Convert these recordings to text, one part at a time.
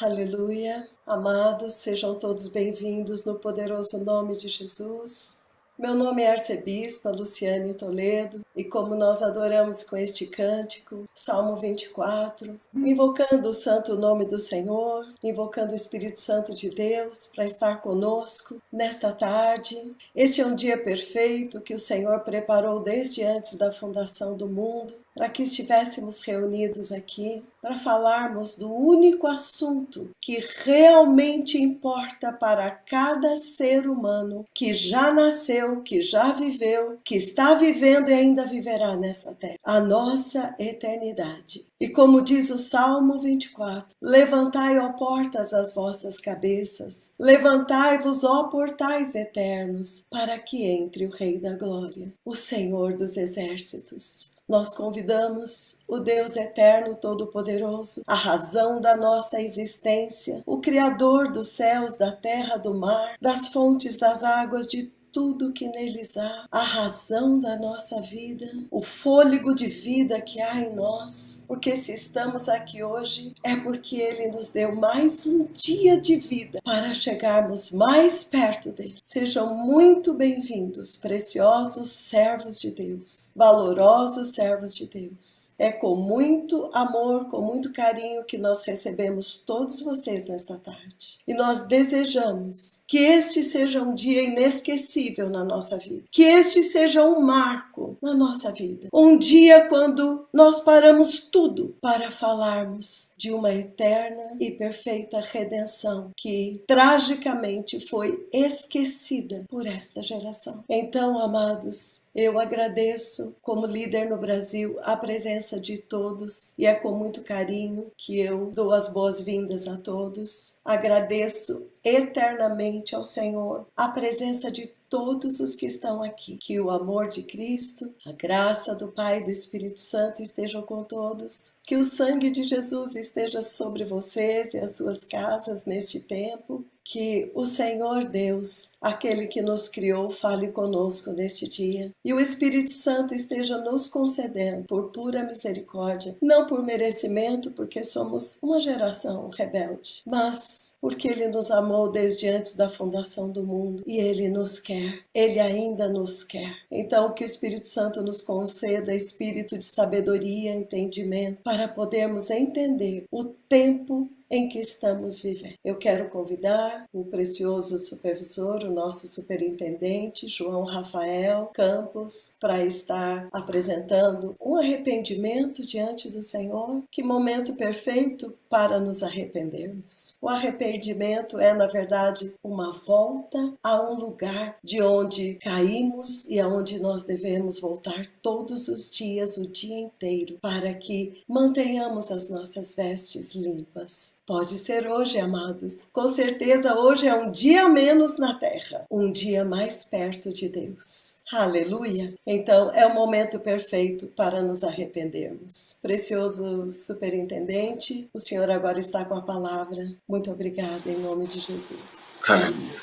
Aleluia. Amados, sejam todos bem-vindos no poderoso nome de Jesus. Meu nome é Arcebispa Luciane Toledo e como nós adoramos com este cântico, Salmo 24, invocando o santo nome do Senhor, invocando o Espírito Santo de Deus para estar conosco nesta tarde. Este é um dia perfeito que o Senhor preparou desde antes da fundação do mundo, para que estivéssemos reunidos aqui, para falarmos do único assunto que realmente importa para cada ser humano que já nasceu, que já viveu, que está vivendo e ainda viverá nessa terra, a nossa eternidade. E como diz o Salmo 24, levantai, ó portas, as vossas cabeças, levantai-vos, ó portais eternos, para que entre o Rei da Glória, o Senhor dos Exércitos. Nós convidamos o Deus eterno, todo-poderoso, a razão da nossa existência, o Criador dos céus, da terra, do mar, das fontes das águas, de tudo que neles há, a razão da nossa vida, o fôlego de vida que há em nós, porque se estamos aqui hoje é porque Ele nos deu mais um dia de vida para chegarmos mais perto dele. Sejam muito bem-vindos, preciosos servos de Deus, valorosos servos de Deus. É com muito amor, com muito carinho que nós recebemos todos vocês nesta tarde. E nós desejamos que este seja um dia inesquecível na nossa vida. Que este seja um marco na nossa vida. Um dia quando nós paramos tudo para falarmos de uma eterna e perfeita redenção que tragicamente foi esquecida por esta geração. Então, amados, eu agradeço, como líder no Brasil, a presença de todos e é com muito carinho que eu dou as boas-vindas a todos. Agradeço eternamente ao Senhor a presença de todos os que estão aqui. Que o amor de Cristo, a graça do Pai e do Espírito Santo estejam com todos. Que o sangue de Jesus esteja sobre vocês e as suas casas neste tempo. Que o Senhor Deus, aquele que nos criou, fale conosco neste dia. E o Espírito Santo esteja nos concedendo, por pura misericórdia, não por merecimento, porque somos uma geração rebelde, mas porque Ele nos amou desde antes da fundação do mundo. E Ele nos quer, Ele ainda nos quer. Então que o Espírito Santo nos conceda espírito de sabedoria e entendimento, para podermos entender o tempo em que estamos vivendo. Eu quero convidar o precioso supervisor, o nosso superintendente, João Rafael Campos, para estar apresentando um arrependimento diante do Senhor. Que momento perfeito para nos arrependermos. O arrependimento é, na verdade, uma volta a um lugar de onde caímos e aonde nós devemos voltar todos os dias, o dia inteiro, para que mantenhamos as nossas vestes limpas. Pode ser hoje, amados. Com certeza hoje é um dia a menos na terra, um dia mais perto de Deus. Aleluia! Então é o momento perfeito para nos arrependermos. Precioso superintendente, o Senhor agora está com a palavra. Muito obrigada em nome de Jesus. Aleluia.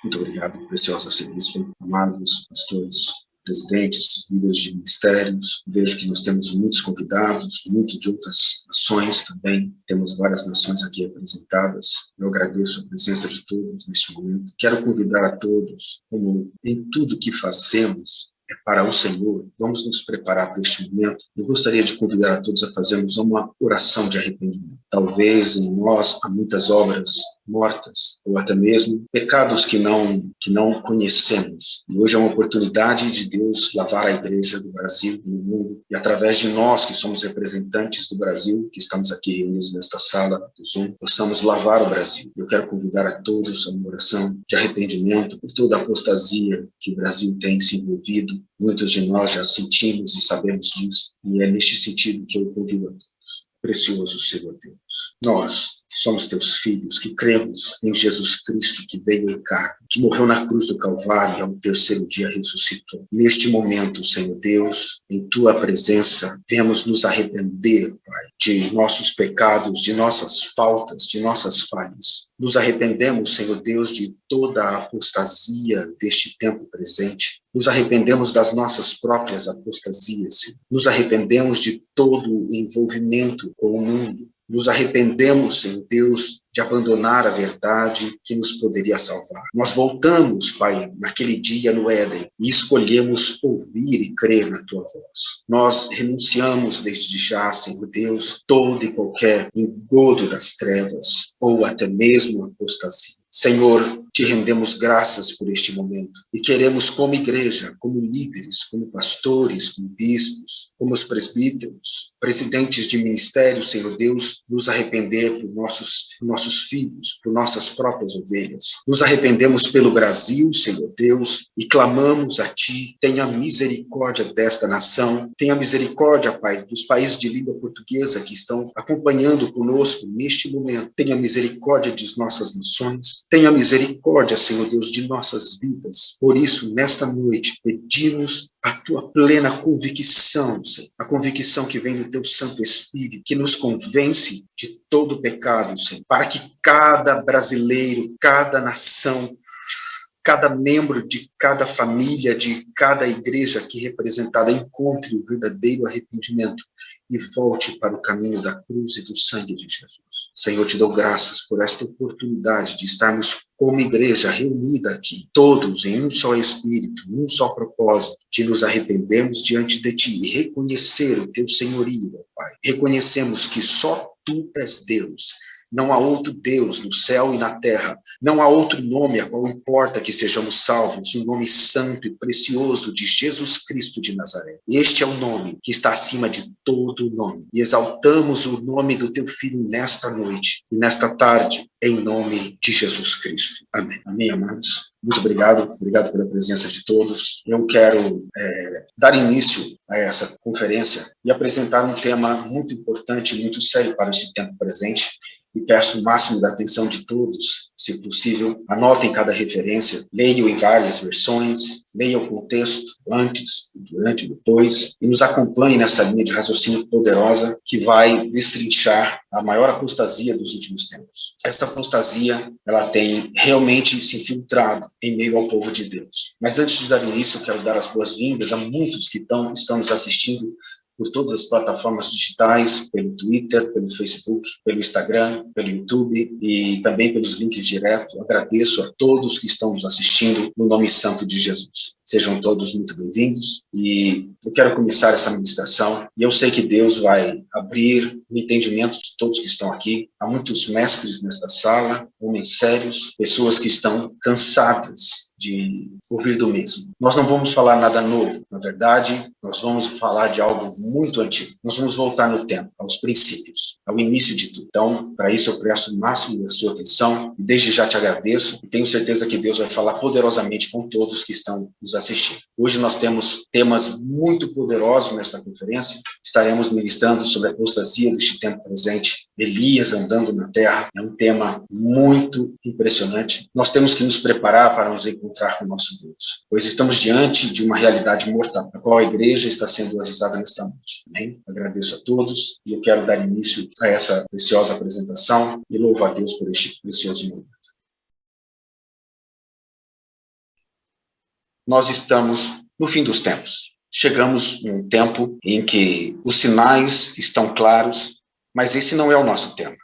Muito obrigado, preciosa Arcebispa, amados pastores, presidentes, líderes de ministérios. Vejo que nós temos muitos convidados, muitos de outras nações também. Temos várias nações aqui representadas. Eu agradeço a presença de todos neste momento. Quero convidar a todos, como em tudo que fazemos, é para o Senhor. Vamos nos preparar para este momento. Eu gostaria de convidar a todos a fazermos uma oração de arrependimento. Talvez em nós há muitas obras mortas, ou até mesmo pecados que não conhecemos. E hoje é uma oportunidade de Deus lavar a igreja do Brasil e do mundo, e através de nós, que somos representantes do Brasil, que estamos aqui reunidos nesta sala do Zoom, possamos lavar o Brasil. Eu quero convidar a todos a uma oração de arrependimento por toda a apostasia que o Brasil tem se envolvido. Muitos de nós já sentimos e sabemos disso, e é neste sentido que eu convido a todos. Precioso Senhor Deus, nós que somos teus filhos, que cremos em Jesus Cristo, que veio em carne, que morreu na cruz do Calvário e ao terceiro dia ressuscitou. Neste momento, Senhor Deus, em tua presença, viemos nos arrepender, Pai, de nossos pecados, de nossas faltas, de nossas falhas. Nos arrependemos, Senhor Deus, de toda a apostasia deste tempo presente. Nos arrependemos das nossas próprias apostasias. Nos arrependemos de todo o envolvimento com o mundo. nos arrependemos, Senhor Deus, de abandonar a verdade que nos poderia salvar. Nós voltamos, Pai, naquele dia no Éden e escolhemos ouvir e crer na Tua voz. Nós renunciamos desde já, Senhor Deus, todo e qualquer engodo das trevas ou até mesmo apostasia. Senhor, te rendemos graças por este momento e queremos, como igreja, como líderes, como pastores, como bispos, como os presbíteros, presidentes de ministérios, Senhor Deus, nos arrepender por nossos filhos, por nossas próprias ovelhas. Nos arrependemos pelo Brasil, Senhor Deus, e clamamos a Ti, tenha misericórdia desta nação, tenha misericórdia, Pai, dos países de língua portuguesa que estão acompanhando conosco neste momento, tenha misericórdia de nossas nações, tenha misericórdia, Senhor Deus, de nossas vidas. Por isso, nesta noite, pedimos a Tua plena convicção, Senhor, a convicção que vem do Teu Santo Espírito, que nos convence de todo pecado, Senhor, para que cada brasileiro, cada nação, cada membro de cada família, de cada igreja aqui representada encontre o verdadeiro arrependimento e volte para o caminho da cruz e do sangue de Jesus. Senhor, te dou graças por esta oportunidade de estarmos como igreja reunida aqui, todos em um só espírito, em um só propósito, de nos arrependermos diante de Ti e reconhecer o Teu senhorio, ó Pai. Reconhecemos que só Tu és Deus. Não há outro Deus no céu e na terra. Não há outro nome a qual importa que sejamos salvos, o nome santo e precioso de Jesus Cristo de Nazaré. Este é o nome que está acima de todo nome. E exaltamos o nome do Teu Filho nesta noite e nesta tarde, em nome de Jesus Cristo. Amém. Amém, amados. Muito obrigado pela presença de todos. Eu quero dar início a essa conferência e apresentar um tema muito importante, muito sério para esse tempo presente. E peço o máximo da atenção de todos, se possível, anotem cada referência, leiam em várias versões, leiam o contexto, antes, durante, depois, e nos acompanhem nessa linha de raciocínio poderosa que vai destrinchar a maior apostasia dos últimos tempos. Essa apostasia, ela tem realmente se infiltrado em meio ao povo de Deus. Mas antes de dar início, eu quero dar as boas-vindas a muitos que estão nos assistindo por todas as plataformas digitais, pelo Twitter, pelo Facebook, pelo Instagram, pelo YouTube e também pelos links diretos. Agradeço a todos que estão nos assistindo no nome santo de Jesus. Sejam todos muito bem-vindos e eu quero começar essa ministração e eu sei que Deus vai abrir o entendimento de todos que estão aqui. Há muitos mestres nesta sala, homens sérios, pessoas que estão cansadas de ouvir do mesmo. Nós não vamos falar nada novo, na verdade, nós vamos falar de algo muito antigo. Nós vamos voltar no tempo, aos princípios, ao início de tudo. Então, para isso eu presto o máximo da sua atenção e desde já te agradeço e tenho certeza que Deus vai falar poderosamente com todos que estão nos assistindo. Hoje nós temos temas muito poderosos nesta conferência. Estaremos ministrando sobre a apostasia deste tempo presente, Elias andando na terra. É um tema muito impressionante. Nós temos que nos preparar para nos encontrar com o nosso Deus, pois estamos diante de uma realidade mortal, a qual a igreja está sendo avisada nesta noite. Amém? Agradeço a todos e eu quero dar início a essa preciosa apresentação e louvo a Deus por este precioso momento. Nós estamos no fim dos tempos. Chegamos num tempo em que os sinais estão claros, mas esse não é o nosso tema.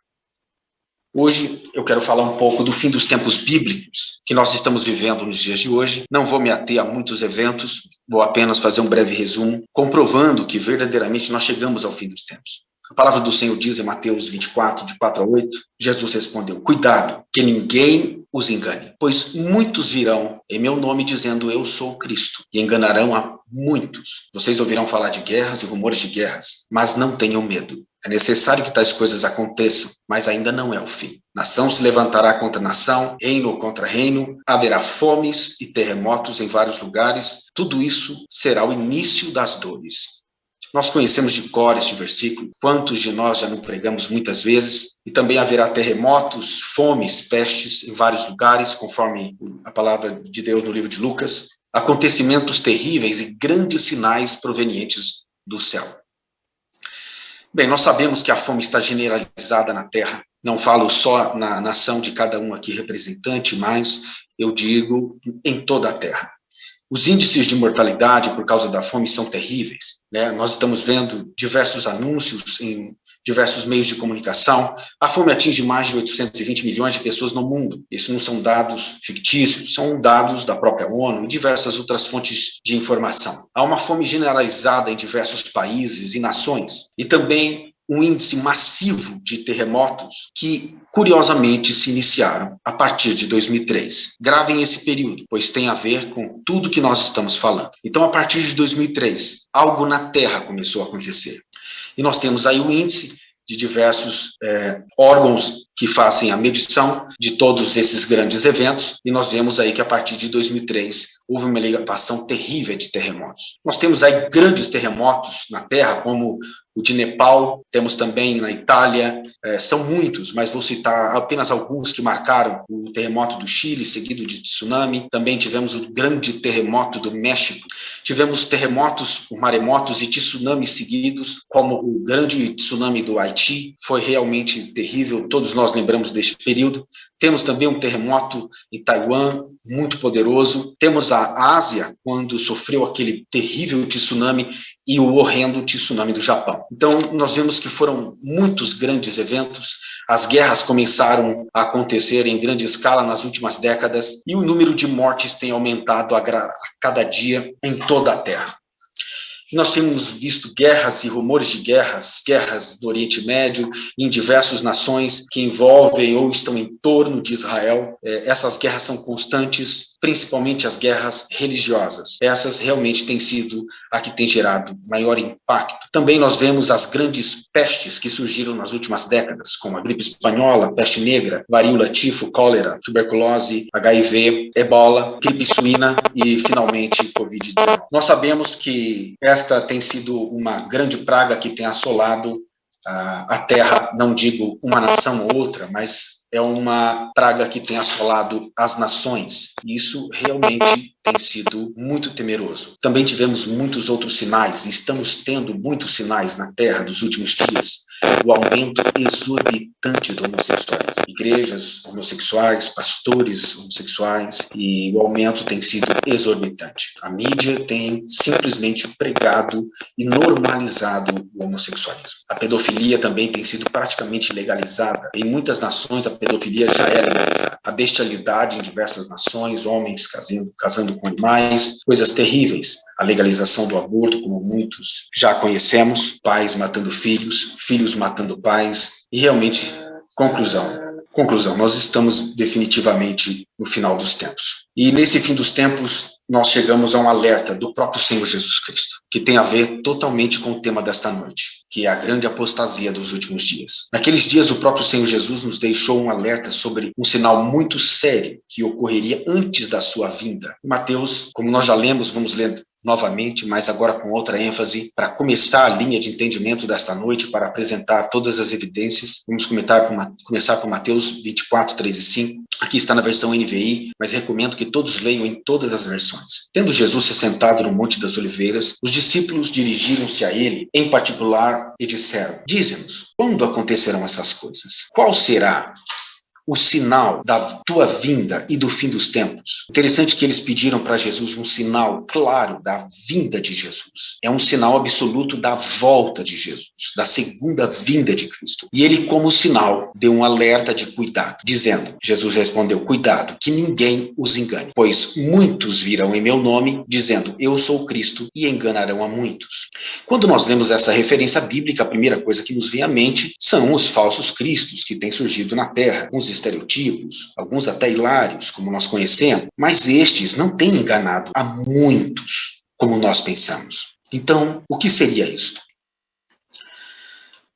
Hoje eu quero falar um pouco do fim dos tempos bíblicos que nós estamos vivendo nos dias de hoje. Não vou me ater a muitos eventos, vou apenas fazer um breve resumo, comprovando que verdadeiramente nós chegamos ao fim dos tempos. A palavra do Senhor diz em Mateus 24, de 4 a 8, Jesus respondeu: cuidado, que ninguém os engane, pois muitos virão em meu nome dizendo eu sou Cristo, e enganarão a muitos. Vocês ouvirão falar de guerras e rumores de guerras, mas não tenham medo. É necessário que tais coisas aconteçam, mas ainda não é o fim. Nação se levantará contra nação, reino contra reino, haverá fomes e terremotos em vários lugares. Tudo isso será o início das dores. Nós conhecemos de cor este versículo, quantos de nós já não pregamos muitas vezes, e também haverá terremotos, fomes, pestes em vários lugares, conforme a palavra de Deus no livro de Lucas, acontecimentos terríveis e grandes sinais provenientes do céu. Bem, nós sabemos que a fome está generalizada na terra, não falo só na nação de cada um aqui representante, mas eu digo em toda a terra. Os índices de mortalidade por causa da fome são terríveis, né? Nós estamos vendo diversos anúncios em diversos meios de comunicação. A fome atinge mais de 820 milhões de pessoas no mundo. Isso não são dados fictícios, são dados da própria ONU e diversas outras fontes de informação. Há uma fome generalizada em diversos países e nações, e também um índice massivo de terremotos que, curiosamente, se iniciaram a partir de 2003. Gravem esse período, pois tem a ver com tudo que nós estamos falando. Então, a partir de 2003, algo na Terra começou a acontecer. E nós temos aí o índice de diversos órgãos que fazem a medição de todos esses grandes eventos, e nós vemos aí que a partir de 2003 houve uma elevação terrível de terremotos. Nós temos aí grandes terremotos na Terra, como o de Nepal, temos também na Itália, são muitos, mas vou citar apenas alguns que marcaram: o terremoto do Chile, seguido de tsunami. Também tivemos o grande terremoto do México. Tivemos terremotos, maremotos e tsunamis seguidos, como o grande tsunami do Haiti. Foi realmente terrível, todos nós lembramos deste período. Temos também um terremoto em Taiwan, muito poderoso. Temos a Ásia, quando sofreu aquele terrível tsunami, e o horrendo tsunami do Japão. Então, nós vemos que foram muitos grandes eventos. As guerras começaram a acontecer em grande escala nas últimas décadas, e o número de mortes tem aumentado a cada dia em toda a Terra. Nós temos visto guerras e rumores de guerras do Oriente Médio, em diversas nações que envolvem ou estão em torno de Israel. Essas guerras são constantes, principalmente as guerras religiosas. Essas realmente têm sido a que tem gerado maior impacto. Também nós vemos as grandes pestes que surgiram nas últimas décadas, como a gripe espanhola, peste negra, varíola, tifo, cólera, tuberculose, HIV, ebola, gripe suína e, finalmente, Covid-19. Nós sabemos que esta tem sido uma grande praga que tem assolado a Terra, não digo uma nação ou outra, mas é uma praga que tem assolado as nações. E isso realmente tem sido muito temeroso. Também tivemos muitos outros sinais, e estamos tendo muitos sinais na Terra dos últimos dias. O aumento exorbitante do homossexualismo. Igrejas homossexuais, pastores homossexuais, e o aumento tem sido exorbitante. A mídia tem simplesmente pregado e normalizado o homossexualismo. A pedofilia também tem sido praticamente legalizada. Em muitas nações, a pedofilia já é legalizada. A bestialidade em diversas nações, homens casando com animais, coisas terríveis. A legalização do aborto, como muitos já conhecemos, pais matando filhos, filhos matando pais, e realmente, conclusão, nós estamos definitivamente no final dos tempos. E nesse fim dos tempos, nós chegamos a um alerta do próprio Senhor Jesus Cristo, que tem a ver totalmente com o tema desta noite, que é a grande apostasia dos últimos dias. Naqueles dias, o próprio Senhor Jesus nos deixou um alerta sobre um sinal muito sério que ocorreria antes da sua vinda. Mateus, como nós já lemos, vamos ler novamente, mas agora com outra ênfase, para começar a linha de entendimento desta noite, para apresentar todas as evidências. Vamos começar por Mateus 24, 3 e 5. Aqui está na versão NVI, mas recomendo que todos leiam em todas as versões. Tendo Jesus se sentado no Monte das Oliveiras, os discípulos dirigiram-se a ele, em particular, e disseram: Dize-nos, quando acontecerão essas coisas? Qual será o sinal da tua vinda e do fim dos tempos? Interessante que eles pediram para Jesus um sinal claro da vinda de Jesus. É um sinal absoluto da volta de Jesus, da segunda vinda de Cristo. E ele, como sinal, deu um alerta de cuidado, dizendo, Jesus respondeu: cuidado, que ninguém os engane, pois muitos virão em meu nome, dizendo, eu sou Cristo, e enganarão a muitos. Quando nós lemos essa referência bíblica, a primeira coisa que nos vem à mente são os falsos cristos que têm surgido na Terra, uns estereotipos, alguns até hilários, como nós conhecemos, mas estes não têm enganado a muitos, como nós pensamos. Então, o que seria isto?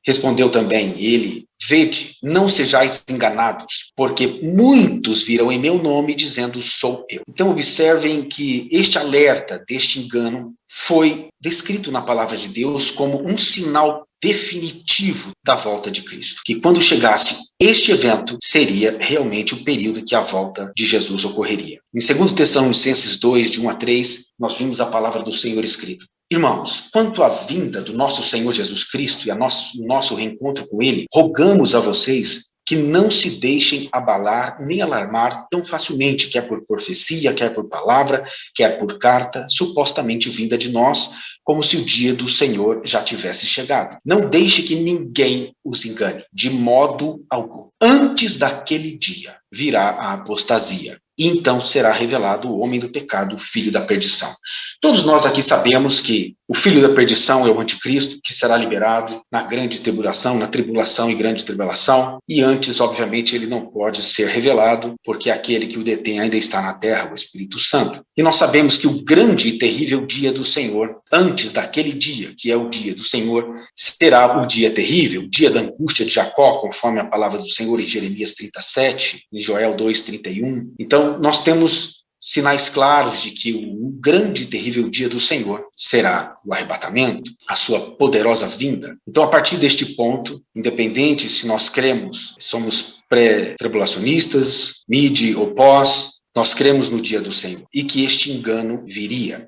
Respondeu também ele: vede, não sejais enganados, porque muitos virão em meu nome dizendo, sou eu. Então, observem que este alerta deste engano foi descrito na palavra de Deus como um sinal definitivo da volta de Cristo. Que quando chegasse este evento, seria realmente o período que a volta de Jesus ocorreria. Em 2 Tessalonicenses 2, de 1 a 3, nós vimos a palavra do Senhor escrito. Irmãos, quanto à vinda do nosso Senhor Jesus Cristo e a nosso reencontro com Ele, rogamos a vocês que não se deixem abalar nem alarmar tão facilmente, quer por profecia, quer por palavra, quer por carta, supostamente vinda de nós, como se o dia do Senhor já tivesse chegado. Não deixe que ninguém os engane, de modo algum. Antes daquele dia virá a apostasia. E então será revelado o homem do pecado, o filho da perdição. Todos nós aqui sabemos que o filho da perdição é o anticristo, que será liberado na grande tribulação, na tribulação e grande tribulação. E antes, obviamente, ele não pode ser revelado, porque aquele que o detém ainda está na terra, o Espírito Santo. E nós sabemos que o grande e terrível dia do Senhor, antes daquele dia, que é o dia do Senhor, será o dia terrível, o dia da angústia de Jacó, conforme a palavra do Senhor em Jeremias 37, em Joel 2:31. Então, nós temos sinais claros de que o grande e terrível dia do Senhor será o arrebatamento, a sua poderosa vinda. Então, a partir deste ponto, independente se nós cremos, somos pré-tribulacionistas, mid ou pós, nós cremos no dia do Senhor e que este engano viria.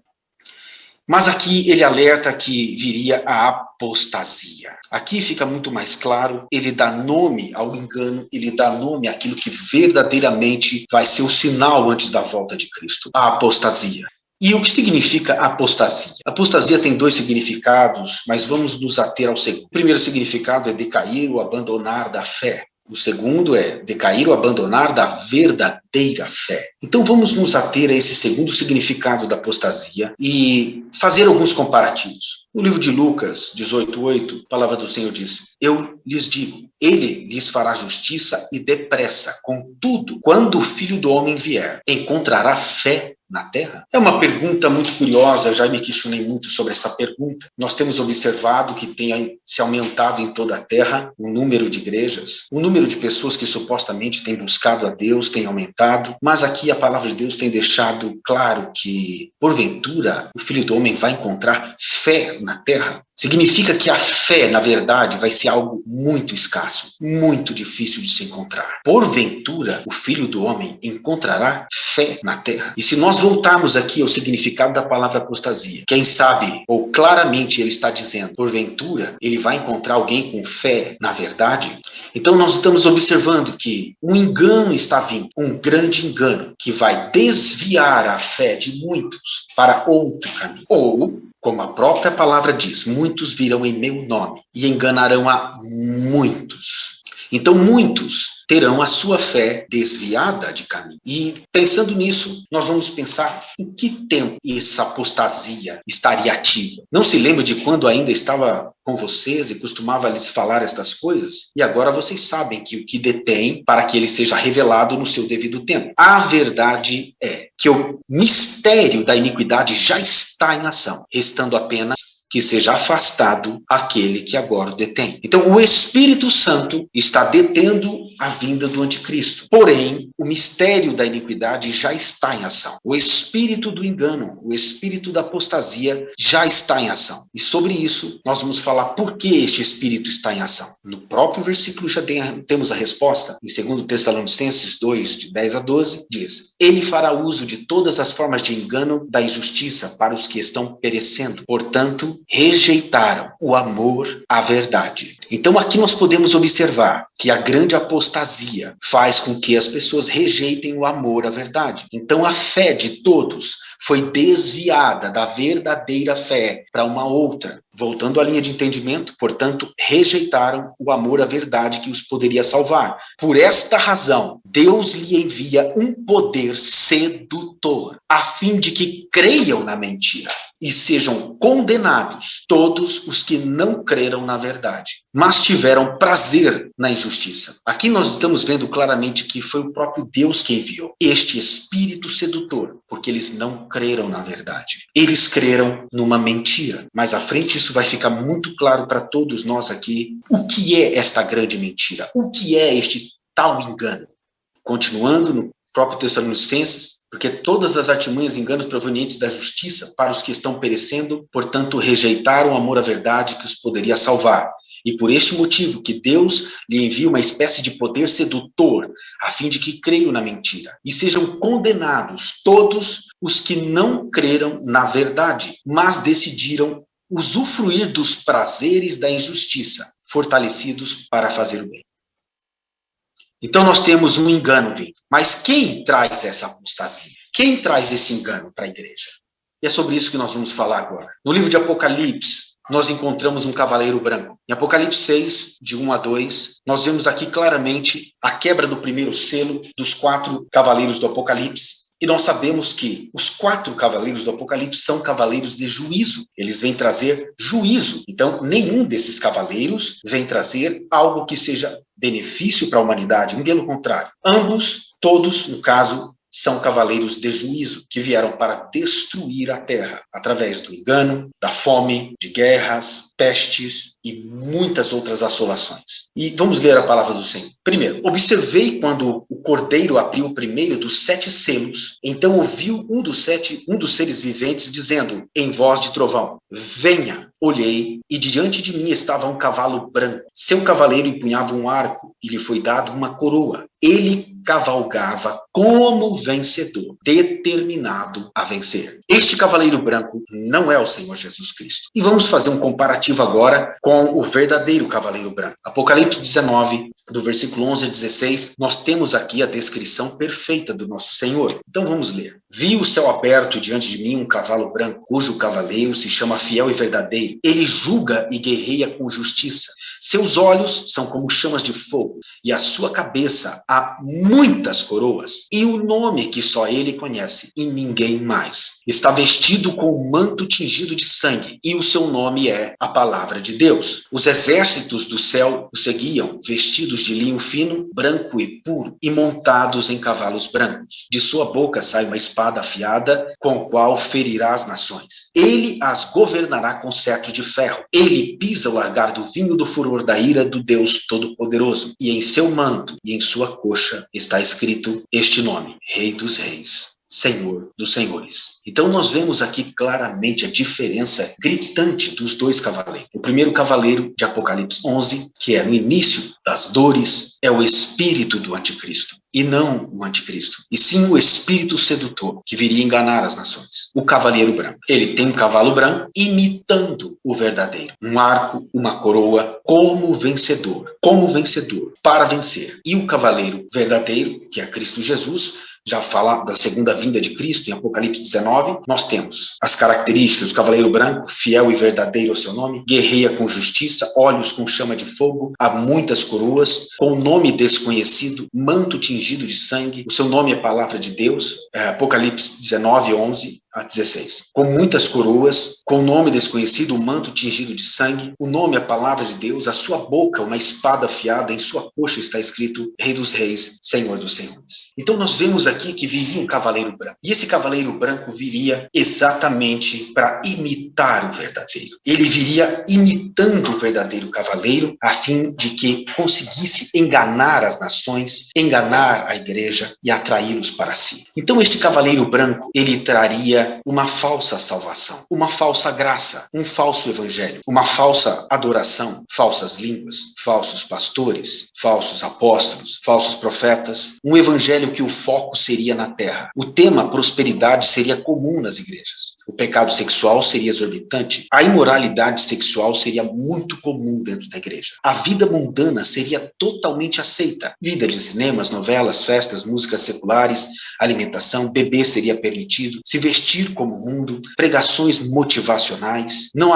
Mas aqui ele alerta que viria a apostasia. Aqui fica muito mais claro, ele dá nome ao engano, ele dá nome àquilo que verdadeiramente vai ser o sinal antes da volta de Cristo, a apostasia. E o que significa apostasia? Apostasia tem dois significados, mas vamos nos ater ao segundo. O primeiro significado é decair ou abandonar da fé. O segundo é decair ou abandonar da verdadeira fé. Então vamos nos ater a esse segundo significado da apostasia e fazer alguns comparativos. No livro de Lucas 18:8, a palavra do Senhor diz: eu lhes digo, ele lhes fará justiça e depressa. Contudo, quando o Filho do Homem vier, encontrará fé na terra? É uma pergunta muito curiosa, eu já me questionei muito sobre essa pergunta. Nós temos observado que tem se aumentado em toda a terra o número de igrejas, o número de pessoas que supostamente têm buscado a Deus tem aumentado, mas aqui a palavra de Deus tem deixado claro que, porventura, o Filho do Homem vai encontrar fé na terra. Significa que a fé, na verdade, vai ser algo muito escasso, muito difícil de se encontrar. Porventura, o Filho do Homem encontrará fé na terra. E se nós voltarmos aqui ao significado da palavra apostasia, quem sabe, ou claramente ele está dizendo, porventura, ele vai encontrar alguém com fé na verdade? Então nós estamos observando que um engano está vindo, um grande engano, que vai desviar a fé de muitos para outro caminho. Ou, como a própria palavra diz, muitos virão em meu nome e enganarão a muitos. Então muitos terão a sua fé desviada de caminho. E pensando nisso, nós vamos pensar em que tempo essa apostasia estaria ativa. Não se lembra de quando ainda estava com vocês e costumava lhes falar estas coisas? E agora vocês sabem que o que detém para que ele seja revelado no seu devido tempo. A verdade é que o mistério da iniquidade já está em ação, restando apenas que seja afastado aquele que agora o detém. Então, o Espírito Santo está detendo a vinda do anticristo. Porém, o mistério da iniquidade já está em ação. O espírito do engano, o espírito da apostasia já está em ação. E sobre isso, nós vamos falar por que este espírito está em ação. No próprio versículo já temos a resposta. Em 2 Tessalonicenses 2, de 10 a 12, diz: ele fará uso de todas as formas de engano da injustiça para os que estão perecendo. Portanto, rejeitaram o amor à verdade. Então aqui nós podemos observar que a grande apostasia faz com que as pessoas rejeitem o amor à verdade. Então a fé de todos foi desviada da verdadeira fé para uma outra. Voltando à linha de entendimento, portanto, rejeitaram o amor à verdade que os poderia salvar. Por esta razão, Deus lhe envia um poder sedutor, a fim de que creiam na mentira e sejam condenados todos os que não creram na verdade, mas tiveram prazer na injustiça. Aqui nós estamos vendo claramente que foi o próprio Deus que enviou este espírito sedutor, porque eles não creram na verdade. Eles creram numa mentira. Mais à frente isso vai ficar muito claro para todos nós aqui o que é esta grande mentira, o que é este tal engano. Continuando no próprio Tessalonicenses, porque todas as artimanhas e enganos provenientes da justiça para os que estão perecendo, portanto, rejeitaram o amor à verdade que os poderia salvar. E por este motivo que Deus lhe envia uma espécie de poder sedutor, a fim de que creiam na mentira, e sejam condenados todos os que não creram na verdade, mas decidiram usufruir dos prazeres da injustiça, fortalecidos para fazer o bem. Então nós temos um engano vindo. Mas quem traz essa apostasia? Quem traz esse engano para a igreja? E é sobre isso que nós vamos falar agora. No livro de Apocalipse, nós encontramos um cavaleiro branco. Em Apocalipse 6, de 1 a 2, nós vemos aqui claramente a quebra do primeiro selo dos 4 cavaleiros do Apocalipse. E nós sabemos que os 4 cavaleiros do Apocalipse são cavaleiros de juízo. Eles vêm trazer juízo. Então, nenhum desses cavaleiros vem trazer algo que seja benefício para a humanidade. Pelo contrário, todos, no caso, são cavaleiros de juízo, que vieram para destruir a terra, através do engano, da fome, de guerras, pestes e muitas outras assolações. E vamos ler a palavra do Senhor. Primeiro, observei quando o cordeiro abriu o primeiro dos 7 selos, então ouviu um dos seres viventes dizendo, em voz de trovão, venha. Olhei, e diante de mim estava um cavalo branco. Seu cavaleiro empunhava um arco, e lhe foi dado uma coroa. Ele cavalgava como vencedor, determinado a vencer. Este cavaleiro branco não é o Senhor Jesus Cristo. E vamos fazer um comparativo agora com o verdadeiro cavaleiro branco. Apocalipse 19, do versículo 11 a 16, nós temos aqui a descrição perfeita do nosso Senhor. Então vamos ler. Vi o céu aberto diante de mim um cavalo branco, cujo cavaleiro se chama Fiel e Verdadeiro. Ele julga e guerreia com justiça. Seus olhos são como chamas de fogo, e a sua cabeça há muitas coroas, e o nome que só ele conhece, e ninguém mais. Está vestido com um manto tingido de sangue, e o seu nome é a Palavra de Deus. Os exércitos do céu o seguiam, vestidos de linho fino, branco e puro, e montados em cavalos brancos. De sua boca sai uma espada afiada, com a qual ferirá as nações. Ele as governará com cetro de ferro. Ele pisa o largar do vinho do furor da ira do Deus Todo-Poderoso. E em seu manto e em sua coxa está escrito este nome, Rei dos Reis, Senhor dos Senhores. Então nós vemos aqui claramente a diferença gritante dos 2 cavaleiros. O primeiro cavaleiro de Apocalipse 11, que é no início das dores, é o espírito do anticristo. E não o anticristo, e sim o espírito sedutor, que viria enganar as nações. O cavaleiro branco. Ele tem um cavalo branco imitando o verdadeiro. Um arco, uma coroa, como vencedor, para vencer. E o cavaleiro verdadeiro, que é Cristo Jesus, já fala da segunda vinda de Cristo, em Apocalipse 19, nós temos as características do cavaleiro branco, fiel e verdadeiro ao seu nome, guerreia com justiça, olhos com chama de fogo, há muitas coroas, com nome desconhecido, manto tingido de sangue, o seu nome é Palavra de Deus, Apocalipse 19, 11 a 16. Com muitas coroas, com nome desconhecido, o manto tingido de sangue, o nome é a Palavra de Deus, a sua boca uma espada afiada, em sua coxa está escrito Rei dos Reis, Senhor dos Senhores. Então nós vemos aqui que viria um cavaleiro branco. E esse cavaleiro branco viria exatamente para imitar o verdadeiro. Ele viria imitando o verdadeiro cavaleiro, a fim de que conseguisse enganar as nações, enganar a igreja e atraí-los para si. Então este cavaleiro branco, ele traria uma falsa salvação, uma falsa graça, um falso evangelho, uma falsa adoração, falsas línguas, falsos pastores, falsos apóstolos, falsos profetas, um evangelho que o foco seria na terra. O tema prosperidade seria comum nas igrejas. O pecado sexual seria exorbitante. A imoralidade sexual seria muito comum dentro da igreja. A vida mundana seria totalmente aceita. Vida de cinemas, novelas, festas, músicas seculares, alimentação, beber seria permitido, se vestir como o mundo, pregações motivacionais. Não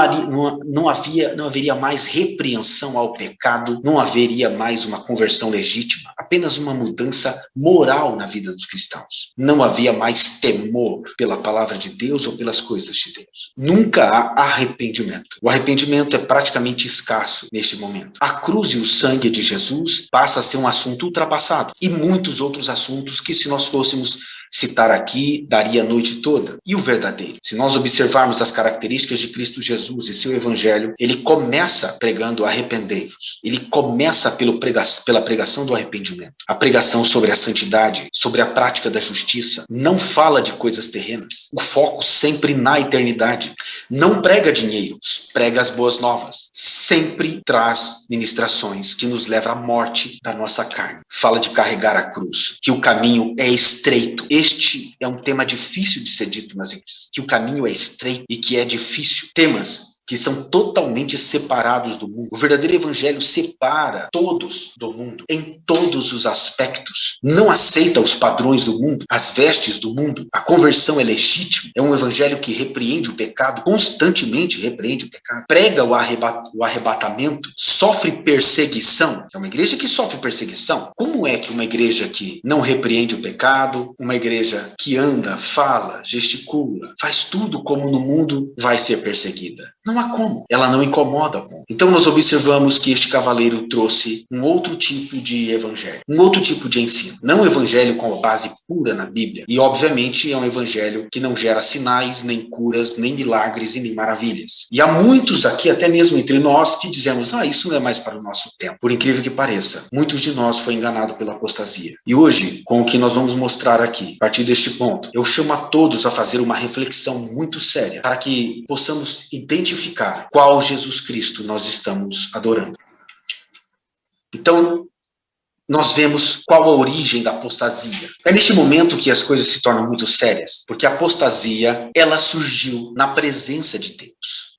haveria mais repreensão ao pecado, não haveria mais uma conversão legítima, apenas uma mudança moral na vida dos cristãos. Não havia mais temor pela palavra de Deus ou pelas coisas de Deus. Nunca há arrependimento. O arrependimento é praticamente escasso neste momento. A cruz e o sangue de Jesus passa a ser um assunto ultrapassado. E muitos outros assuntos que, se nós fôssemos citar aqui, daria a noite toda. E o verdadeiro? Se nós observarmos as características de Cristo Jesus e seu evangelho, ele começa pregando arrependei-vos. Ele começa pela pregação do arrependimento. A pregação sobre a santidade, sobre a prática da justiça, não fala de coisas terrenas. O foco sempre na eternidade. Não prega dinheiro, prega as boas novas. Sempre traz ministrações que nos levam à morte da nossa carne. Fala de carregar a cruz, que o caminho é estreito. Este é um tema difícil de ser dito nas igrejas, que o caminho é estreito e que é difícil. Temas que são totalmente separados do mundo. O verdadeiro evangelho separa todos do mundo, em todos os aspectos. Não aceita os padrões do mundo, as vestes do mundo. A conversão é legítima. É um evangelho que repreende o pecado, constantemente repreende o pecado. Prega o arrebatamento, sofre perseguição. É uma igreja que sofre perseguição. Como é que uma igreja que não repreende o pecado, uma igreja que anda, fala, gesticula, faz tudo como no mundo, vai ser perseguida? Não há como. Ela não incomoda o mundo. Então nós observamos que este cavaleiro trouxe um outro tipo de evangelho, um outro tipo de ensino. Não um evangelho com a base pura na Bíblia. E obviamente é um evangelho que não gera sinais, nem curas, nem milagres e nem maravilhas. E há muitos aqui, até mesmo entre nós, que dizemos, isso não é mais para o nosso tempo. Por incrível que pareça, muitos de nós foi enganado pela apostasia. E hoje, com o que nós vamos mostrar aqui, a partir deste ponto, eu chamo a todos a fazer uma reflexão muito séria, para que possamos identificar qual Jesus Cristo nós estamos adorando. Então, nós vemos qual a origem da apostasia. É neste momento que as coisas se tornam muito sérias, porque a apostasia, ela surgiu na presença de Deus,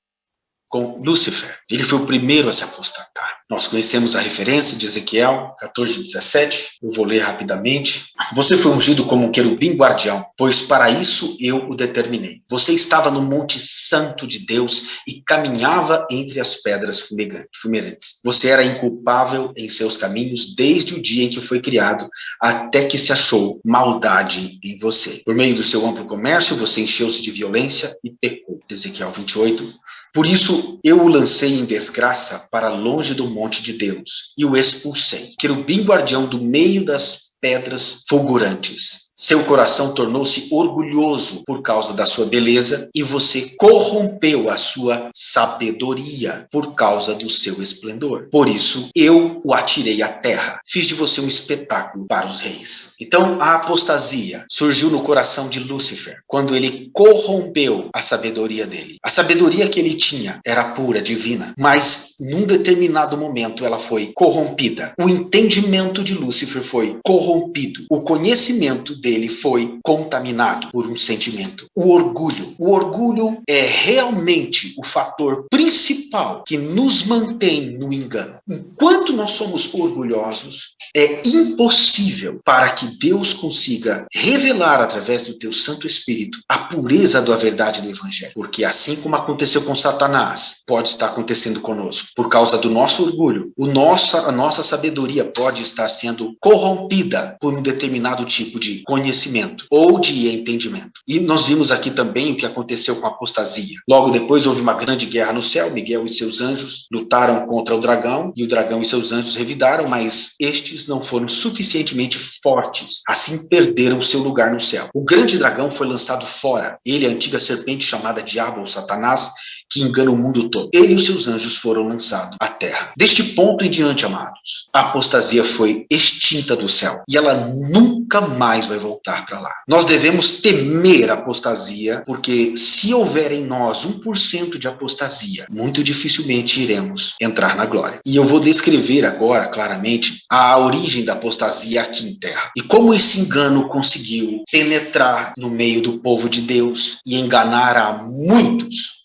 com Lúcifer. Ele foi o primeiro a se apostatar. Nós conhecemos a referência de Ezequiel 14:17. Eu vou ler rapidamente. Você foi ungido como um querubim guardião, pois para isso eu o determinei. Você estava no monte santo de Deus e caminhava entre as pedras fumegantes. Você era inculpável em seus caminhos desde o dia em que foi criado, até que se achou maldade em você. Por meio do seu amplo comércio, você encheu-se de violência e pecou. Ezequiel 28. Por isso eu o lancei em desgraça para longe do monte de Deus e o expulsei. Querubim guardião do meio das pedras fulgurantes. Seu coração tornou-se orgulhoso por causa da sua beleza e você corrompeu a sua sabedoria por causa do seu esplendor. Por isso, eu o atirei à terra. Fiz de você um espetáculo para os reis. Então, a apostasia surgiu no coração de Lúcifer, quando ele corrompeu a sabedoria dele. A sabedoria que ele tinha era pura, divina, mas num determinado momento ela foi corrompida. O entendimento de Lúcifer foi corrompido. O conhecimento dele foi contaminado por um sentimento. O orgulho. O orgulho é realmente o fator principal que nos mantém no engano. Enquanto nós somos orgulhosos, é impossível para que Deus consiga revelar através do teu Santo Espírito a pureza da verdade do Evangelho. Porque assim como aconteceu com Satanás, pode estar acontecendo conosco. Por causa do nosso orgulho, a nossa sabedoria pode estar sendo corrompida por um determinado tipo de conhecimento ou de entendimento. E nós vimos aqui também o que aconteceu com a apostasia. Logo depois houve uma grande guerra no céu. Miguel e seus anjos lutaram contra o dragão e o dragão e seus anjos revidaram, mas estes não foram suficientemente fortes. Assim perderam seu lugar no céu. O grande dragão foi lançado fora. Ele, a antiga serpente chamada Diabo ou Satanás, que engana o mundo todo. Ele e os seus anjos foram lançados à terra. Deste ponto em diante, amados, a apostasia foi extinta do céu e ela nunca mais vai voltar para lá. Nós devemos temer a apostasia, porque se houver em nós 1% de apostasia, muito dificilmente iremos entrar na glória. E eu vou descrever agora claramente a origem da apostasia aqui em terra e como esse engano conseguiu penetrar no meio do povo de Deus e enganar a muitos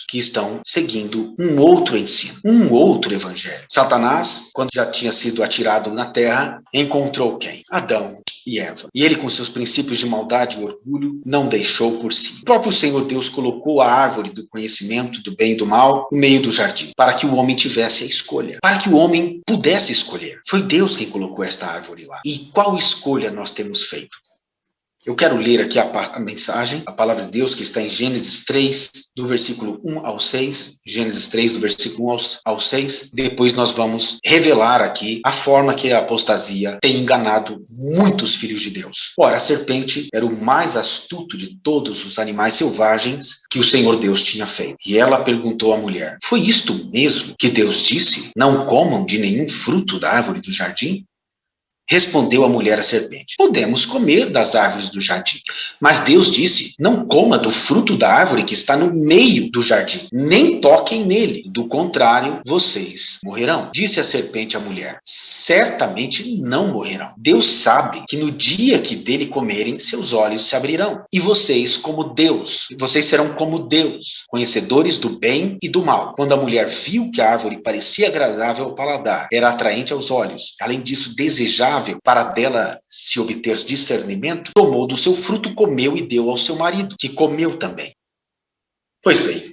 que estão seguindo um outro ensino, um outro evangelho. Satanás, quando já tinha sido atirado na terra, encontrou quem? Adão e Eva. E ele, com seus princípios de maldade e orgulho, não deixou por si. O próprio Senhor Deus colocou a árvore do conhecimento do bem e do mal no meio do jardim, para que o homem tivesse a escolha, para que o homem pudesse escolher. Foi Deus quem colocou esta árvore lá. E qual escolha nós temos feito? Eu quero ler aqui a mensagem, a palavra de Deus, que está em Gênesis 3, do versículo 1 ao 6. Gênesis 3, do versículo 1 ao 6. Depois nós vamos revelar aqui a forma que a apostasia tem enganado muitos filhos de Deus. Ora, a serpente era o mais astuto de todos os animais selvagens que o Senhor Deus tinha feito. E ela perguntou à mulher: foi isto mesmo que Deus disse? Não comam de nenhum fruto da árvore do jardim? Respondeu a mulher à serpente: podemos comer das árvores do jardim. Mas Deus disse: não coma do fruto da árvore que está no meio do jardim, nem toquem nele, do contrário, vocês morrerão. Disse a serpente à mulher: certamente não morrerão. Deus sabe que no dia que dele comerem, seus olhos se abrirão, e vocês serão como Deus, conhecedores do bem e do mal. Quando a mulher viu que a árvore parecia agradável ao paladar, era atraente aos olhos, além disso desejável para dela se obter discernimento, tomou do seu fruto, comeu e deu ao seu marido, que comeu também. Pois bem,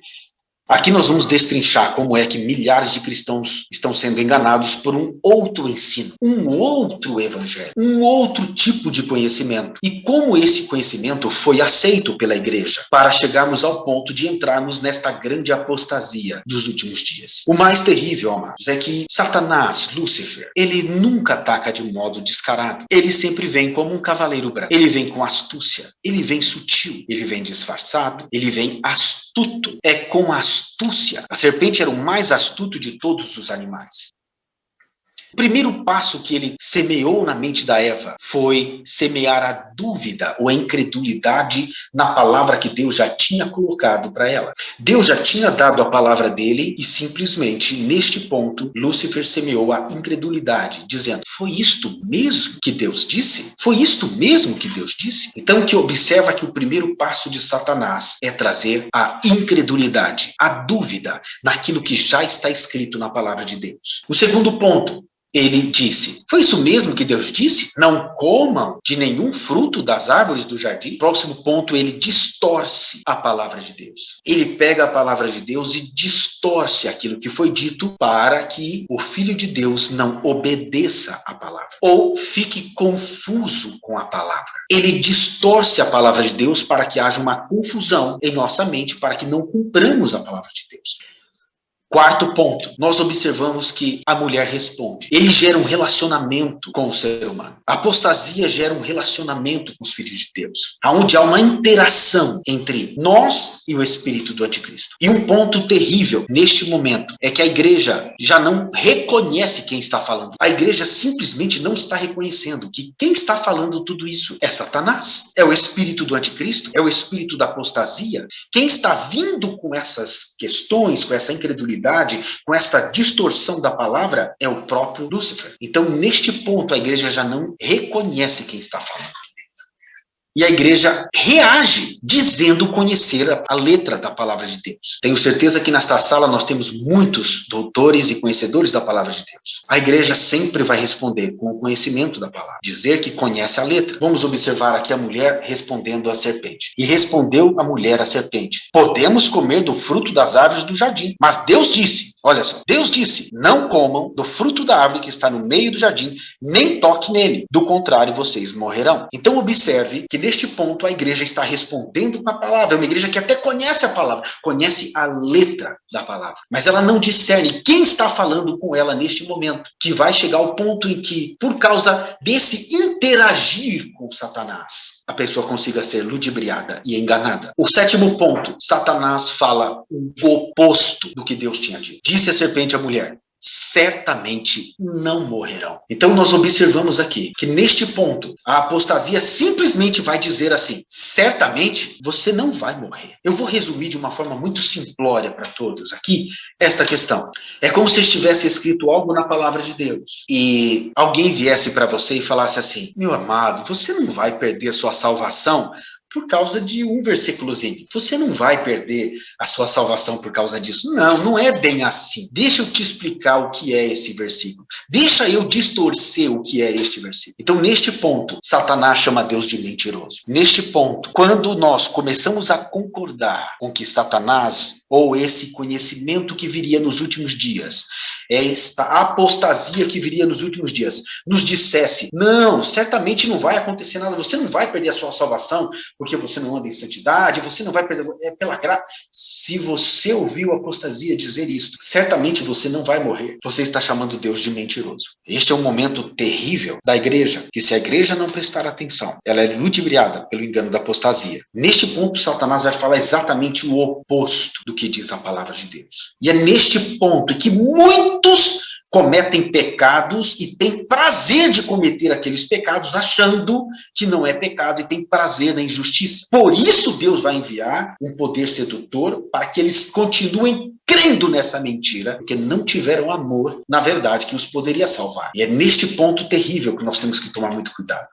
aqui nós vamos destrinchar como é que milhares de cristãos estão sendo enganados por um outro ensino, um outro evangelho, um outro tipo de conhecimento. E como esse conhecimento foi aceito pela igreja para chegarmos ao ponto de entrarmos nesta grande apostasia dos últimos dias. O mais terrível, amados, é que Satanás, Lúcifer, ele nunca ataca de modo descarado. Ele sempre vem como um cavaleiro branco. Ele vem com astúcia, ele vem sutil, ele vem disfarçado, ele vem astuto. É com astúcia. A serpente era o mais astuto de todos os animais. O primeiro passo que ele semeou na mente da Eva foi semear a dúvida ou a incredulidade na palavra que Deus já tinha colocado para ela. Deus já tinha dado a palavra dele e simplesmente, neste ponto, Lúcifer semeou a incredulidade, dizendo: foi isto mesmo que Deus disse? Foi isto mesmo que Deus disse? Então, que observa que o primeiro passo de Satanás é trazer a incredulidade, a dúvida naquilo que já está escrito na palavra de Deus. O segundo ponto, ele disse: foi isso mesmo que Deus disse? Não comam de nenhum fruto das árvores do jardim. Próximo ponto, ele distorce a palavra de Deus. Ele pega a palavra de Deus e distorce aquilo que foi dito para que o Filho de Deus não obedeça a palavra ou fique confuso com a palavra. Ele distorce a palavra de Deus para que haja uma confusão em nossa mente, para que não cumpramos a palavra de Deus. Quarto ponto, nós observamos que a mulher responde. Ele gera um relacionamento com o ser humano. A apostasia gera um relacionamento com os filhos de Deus, onde há uma interação entre nós e o espírito do anticristo. E um ponto terrível neste momento é que a igreja já não reconhece quem está falando. A igreja simplesmente não está reconhecendo que quem está falando tudo isso é Satanás, é o espírito do anticristo, é o espírito da apostasia. Quem está vindo com essas questões, com essa incredulidade, com essa distorção da palavra, é o próprio Lúcifer. Então, neste ponto, a igreja já não reconhece quem está falando. E a igreja reage dizendo conhecer a letra da palavra de Deus. Tenho certeza que nesta sala nós temos muitos doutores e conhecedores da palavra de Deus. A igreja sempre vai responder com o conhecimento da palavra, dizer que conhece a letra. Vamos observar aqui a mulher respondendo à serpente. E respondeu a mulher à serpente: podemos comer do fruto das árvores do jardim. Mas Deus disse, olha só, Deus disse: não comam do fruto da árvore que está no meio do jardim, nem toque nele, do contrário vocês morrerão. Então observe que neste ponto a igreja está respondendo com a palavra. É uma igreja que até conhece a palavra, conhece a letra da palavra, mas ela não discerne quem está falando com ela neste momento, que vai chegar ao ponto em que, por causa desse interagir com Satanás, a pessoa consiga ser ludibriada e enganada. O sétimo ponto, Satanás fala o oposto do que Deus tinha dito. Disse a serpente à mulher: certamente não morrerão. Então nós observamos aqui que neste ponto a apostasia simplesmente vai dizer assim: certamente você não vai morrer. Eu vou resumir de uma forma muito simplória para todos aqui esta questão. É como se estivesse escrito algo na palavra de Deus e alguém viesse para você e falasse assim: meu amado, você não vai perder a sua salvação por causa de um versículozinho. Você não vai perder a sua salvação por causa disso. Não, não é bem assim. Deixa eu te explicar o que é esse versículo. Deixa eu distorcer o que é este versículo. Então, neste ponto, Satanás chama Deus de mentiroso. Neste ponto, quando nós começamos a concordar com que Satanás, ou esse conhecimento que viria nos últimos dias, esta apostasia que viria nos últimos dias, nos dissesse: não, certamente não vai acontecer nada, você não vai perder a sua salvação, porque você não anda em santidade, você não vai perder, é pela graça. Se você ouviu a apostasia dizer isto, certamente você não vai morrer. Você está chamando Deus de mentiroso. Este é um momento terrível da igreja, que se a igreja não prestar atenção, ela é ludibriada pelo engano da apostasia. Neste ponto, Satanás vai falar exatamente o oposto do que diz a palavra de Deus. E é neste ponto que muitos cometem pecados e têm prazer de cometer aqueles pecados, achando que não é pecado e tem prazer na injustiça. Por isso Deus vai enviar um poder sedutor para que eles continuem crendo nessa mentira, porque não tiveram amor, na verdade, que os poderia salvar. E é neste ponto terrível que nós temos que tomar muito cuidado.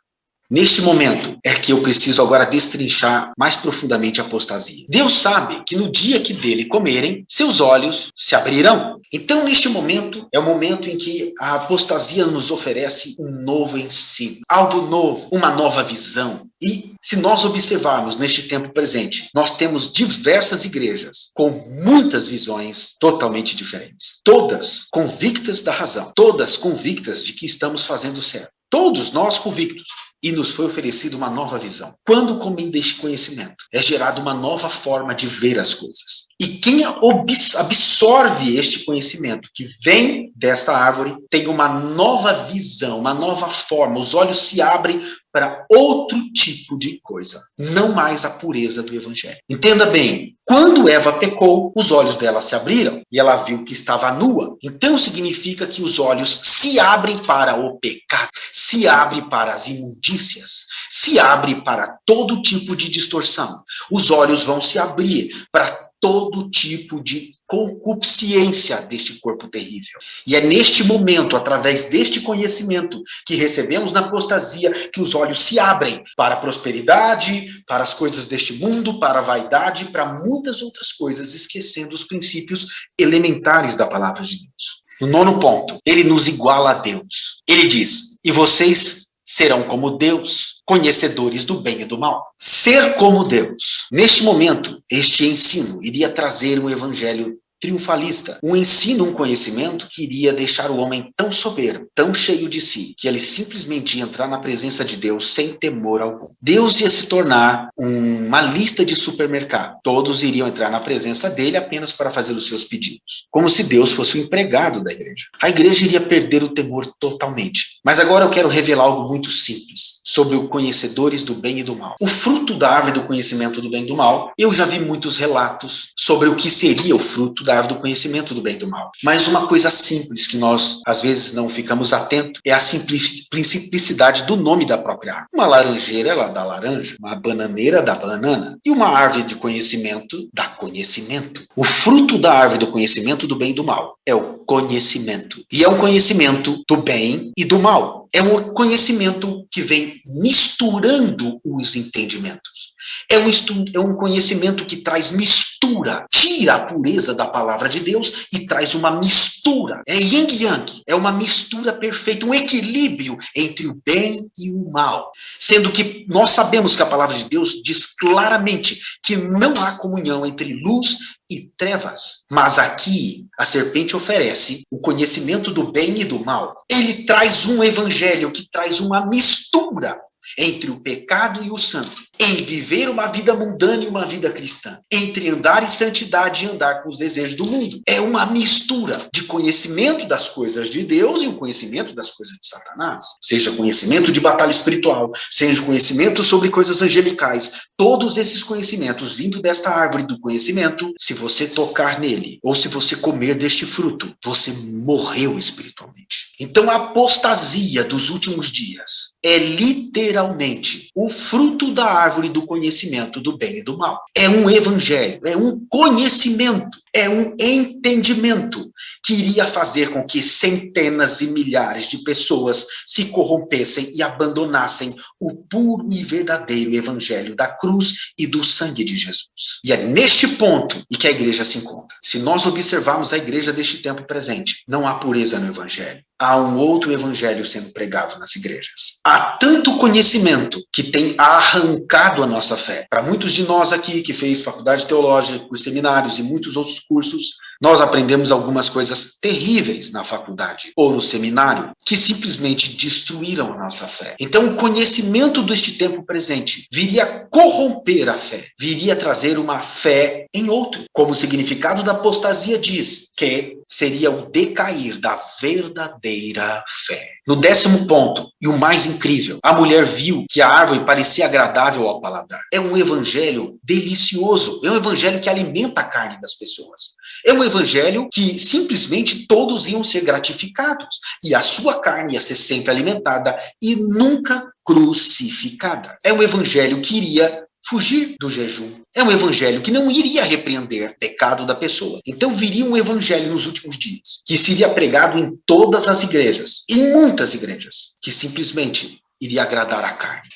Neste momento é que eu preciso agora destrinchar mais profundamente a apostasia. Deus sabe que no dia que dele comerem, seus olhos se abrirão. Então, neste momento, é o momento em que a apostasia nos oferece um novo ensino, algo novo, uma nova visão. E se nós observarmos neste tempo presente, nós temos diversas igrejas com muitas visões totalmente diferentes. Todas convictas da razão, todas convictas de que estamos fazendo certo. Todos nós convictos. E nos foi oferecida uma nova visão. Quando comem deste conhecimento, é gerada uma nova forma de ver as coisas. E quem absorve este conhecimento que vem desta árvore, tem uma nova visão, uma nova forma. Os olhos se abrem para outro tipo de coisa. Não mais a pureza do evangelho. Entenda bem, quando Eva pecou, os olhos dela se abriram e ela viu que estava nua. Então significa que os olhos se abrem para o pecado, se abrem para as imundícias, se abrem para todo tipo de distorção. Os olhos vão se abrir para todo tipo de concupiscência deste corpo terrível. E é neste momento, através deste conhecimento que recebemos na apostasia, que os olhos se abrem para a prosperidade, para as coisas deste mundo, para a vaidade, para muitas outras coisas, esquecendo os princípios elementares da palavra de Deus. No 9º ponto, ele nos iguala a Deus. Ele diz, e vocês serão como Deus, conhecedores do bem e do mal. Ser como Deus. Neste momento, este ensino iria trazer um evangelho triunfalista. Um ensino, um conhecimento que iria deixar o homem tão soberbo, tão cheio de si, que ele simplesmente ia entrar na presença de Deus sem temor algum. Deus ia se tornar uma lista de supermercado. Todos iriam entrar na presença dele apenas para fazer os seus pedidos. Como se Deus fosse o empregado da igreja. A igreja iria perder o temor totalmente. Mas agora eu quero revelar algo muito simples sobre os conhecedores do bem e do mal. O fruto da árvore do conhecimento do bem e do mal, eu já vi muitos relatos sobre o que seria o fruto da árvore do conhecimento do bem e do mal. Mas uma coisa simples que nós, às vezes, não ficamos atentos é a simplicidade do nome da própria árvore. Uma laranjeira, ela dá laranja. Uma bananeira dá banana. E uma árvore de conhecimento dá conhecimento. O fruto da árvore do conhecimento do bem e do mal é o conhecimento. E é um conhecimento do bem e do mal. É um conhecimento que vem misturando os entendimentos. É um conhecimento que traz mistura, tira a pureza da palavra de Deus e traz uma mistura. É yin e yang, é uma mistura perfeita, um equilíbrio entre o bem e o mal. Sendo que nós sabemos que a palavra de Deus diz claramente que não há comunhão entre luz e trevas. Mas aqui a serpente oferece o conhecimento do bem e do mal. Ele traz um evangelho que traz uma mistura entre o pecado e o santo, em viver uma vida mundana e uma vida cristã, entre andar em santidade e andar com os desejos do mundo. É uma mistura de conhecimento das coisas de Deus e o conhecimento das coisas de Satanás. Seja conhecimento de batalha espiritual, seja conhecimento sobre coisas angelicais. Todos esses conhecimentos vindo desta árvore do conhecimento, se você tocar nele, ou se você comer deste fruto, você morreu espiritualmente. Então a apostasia dos últimos dias é literalmente o fruto da árvore do conhecimento do bem e do mal. É um evangelho, é um conhecimento, é um entendimento que iria fazer com que centenas e milhares de pessoas se corrompessem e abandonassem o puro e verdadeiro evangelho da cruz e do sangue de Jesus. E é neste ponto em que a igreja se encontra. Se nós observarmos a igreja deste tempo presente, não há pureza no evangelho. Há um outro evangelho sendo pregado nas igrejas. Há tanto conhecimento que tem arrancado a nossa fé. Para muitos de nós aqui que fez faculdade teológica, os seminários e muitos outros cursos, nós aprendemos algumas coisas terríveis na faculdade ou no seminário que simplesmente destruíram a nossa fé. Então o conhecimento deste tempo presente viria corromper a fé, viria trazer uma fé em outro. Como o significado da apostasia diz, que seria o decair da verdadeira fé. No 10º ponto, e o mais incrível. A mulher viu que a árvore parecia agradável ao paladar. É um evangelho delicioso. É um evangelho que alimenta a carne das pessoas. É um evangelho que simplesmente todos iam ser gratificados. E a sua carne ia ser sempre alimentada e nunca crucificada. É um evangelho que iria fugir do jejum. É um evangelho que não iria repreender o pecado da pessoa. Então viria um evangelho nos últimos dias, que seria pregado em todas as igrejas, em muitas igrejas, que simplesmente iria agradar a carne.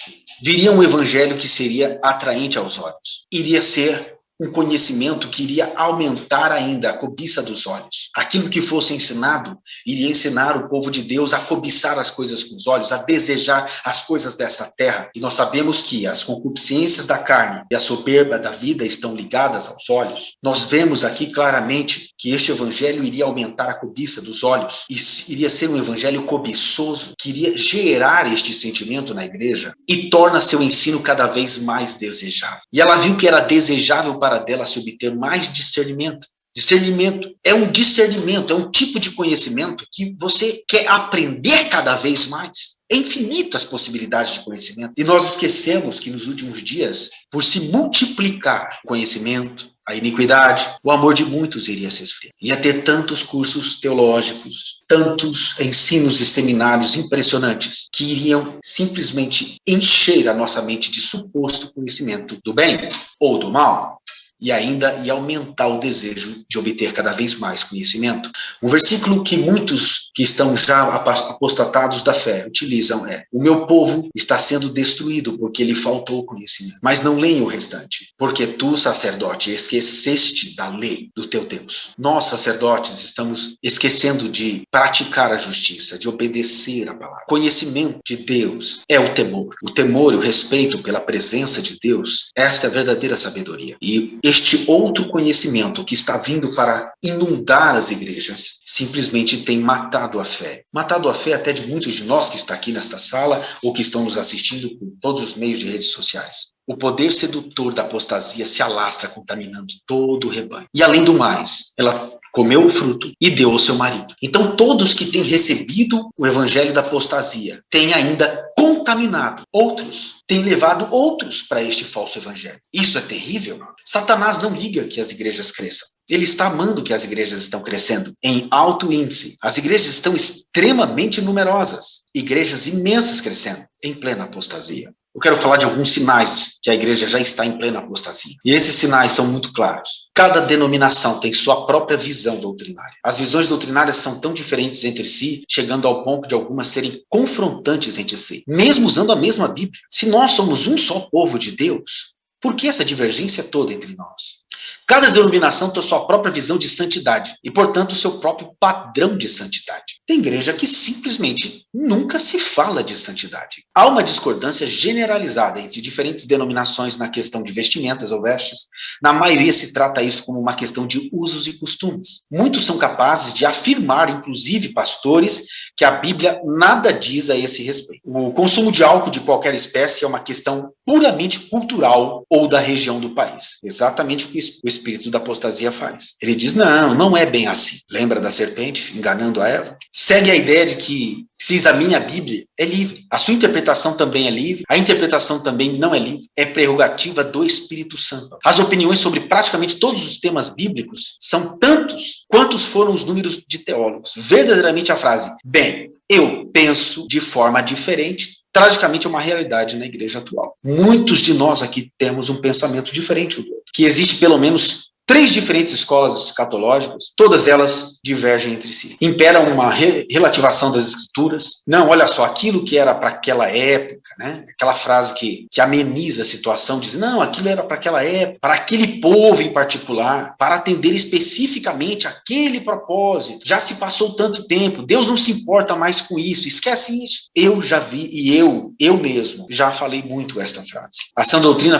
Viria um evangelho que seria atraente aos olhos. Iria ser um conhecimento que iria aumentar ainda a cobiça dos olhos. Aquilo que fosse ensinado, iria ensinar o povo de Deus a cobiçar as coisas com os olhos, a desejar as coisas dessa terra. E nós sabemos que as concupiscências da carne e a soberba da vida estão ligadas aos olhos. Nós vemos aqui claramente que este evangelho iria aumentar a cobiça dos olhos e iria ser um evangelho cobiçoso, que iria gerar este sentimento na igreja e torna seu ensino cada vez mais desejável. E ela viu que era desejável para dela se obter mais discernimento. Discernimento é um discernimento, é um tipo de conhecimento que você quer aprender cada vez mais. É infinito as possibilidades de conhecimento. E nós esquecemos que nos últimos dias, por se multiplicar o conhecimento, a iniquidade, o amor de muitos iria se esfriar. Ia ter tantos cursos teológicos, tantos ensinos e seminários impressionantes, que iriam simplesmente encher a nossa mente de suposto conhecimento do bem ou do mal. E ainda ia aumentar o desejo de obter cada vez mais conhecimento. Um versículo que muitos que estão já apostatados da fé utilizam é: o meu povo está sendo destruído porque lhe faltou conhecimento. Mas não leem o restante. Porque tu, sacerdote, esqueceste da lei do teu Deus. Nós, sacerdotes, estamos esquecendo de praticar a justiça, de obedecer a palavra. Conhecimento de Deus é o temor. O temor e o respeito pela presença de Deus, esta é a verdadeira sabedoria. E este outro conhecimento que está vindo para inundar as igrejas simplesmente tem matado a fé. Matado a fé até de muitos de nós que está aqui nesta sala ou que estão nos assistindo por todos os meios de redes sociais. O poder sedutor da apostasia se alastra, contaminando todo o rebanho. E além do mais, ela comeu o fruto e deu ao seu marido. Então todos que têm recebido o evangelho da apostasia têm ainda contaminado outros, têm levado outros para este falso evangelho. Isso é terrível. Satanás não liga que as igrejas cresçam. Ele está amando que as igrejas estão crescendo em alto índice. As igrejas estão extremamente numerosas. Igrejas imensas crescendo em plena apostasia. Eu quero falar de alguns sinais que a igreja já está em plena apostasia. E esses sinais são muito claros. Cada denominação tem sua própria visão doutrinária. As visões doutrinárias são tão diferentes entre si, chegando ao ponto de algumas serem confrontantes entre si, mesmo usando a mesma Bíblia. Se nós somos um só povo de Deus, por que essa divergência toda entre nós? Cada denominação tem sua própria visão de santidade e, portanto, o seu próprio padrão de santidade. Tem igreja que simplesmente nunca se fala de santidade. Há uma discordância generalizada entre diferentes denominações na questão de vestimentas ou vestes. Na maioria se trata isso como uma questão de usos e costumes. Muitos são capazes de afirmar, inclusive pastores, que a Bíblia nada diz a esse respeito. O consumo de álcool de qualquer espécie é uma questão puramente cultural ou da região do país. Exatamente o que o espírito da apostasia faz. Ele diz, não é bem assim. Lembra da serpente enganando a Eva? Segue a ideia de que se examine a Bíblia, é livre. A sua interpretação também é livre. A interpretação também não é livre. É prerrogativa do Espírito Santo. As opiniões sobre praticamente todos os temas bíblicos são tantos quantos foram os números de teólogos. Verdadeiramente a frase, bem, eu penso de forma diferente, tragicamente é uma realidade na igreja atual. Muitos de nós aqui temos um pensamento diferente do outro. Que existe pelo menos 3 diferentes escolas escatológicas, todas elas divergem entre si. Impera uma relativação das escrituras. Não, olha só, aquilo que era para aquela época, né? Aquela frase que ameniza a situação, diz, não, aquilo era para aquela época, para aquele povo em particular, para atender especificamente aquele propósito. Já se passou tanto tempo, Deus não se importa mais com isso, esquece isso. Eu já vi e eu mesmo já falei muito esta frase. A sã doutrina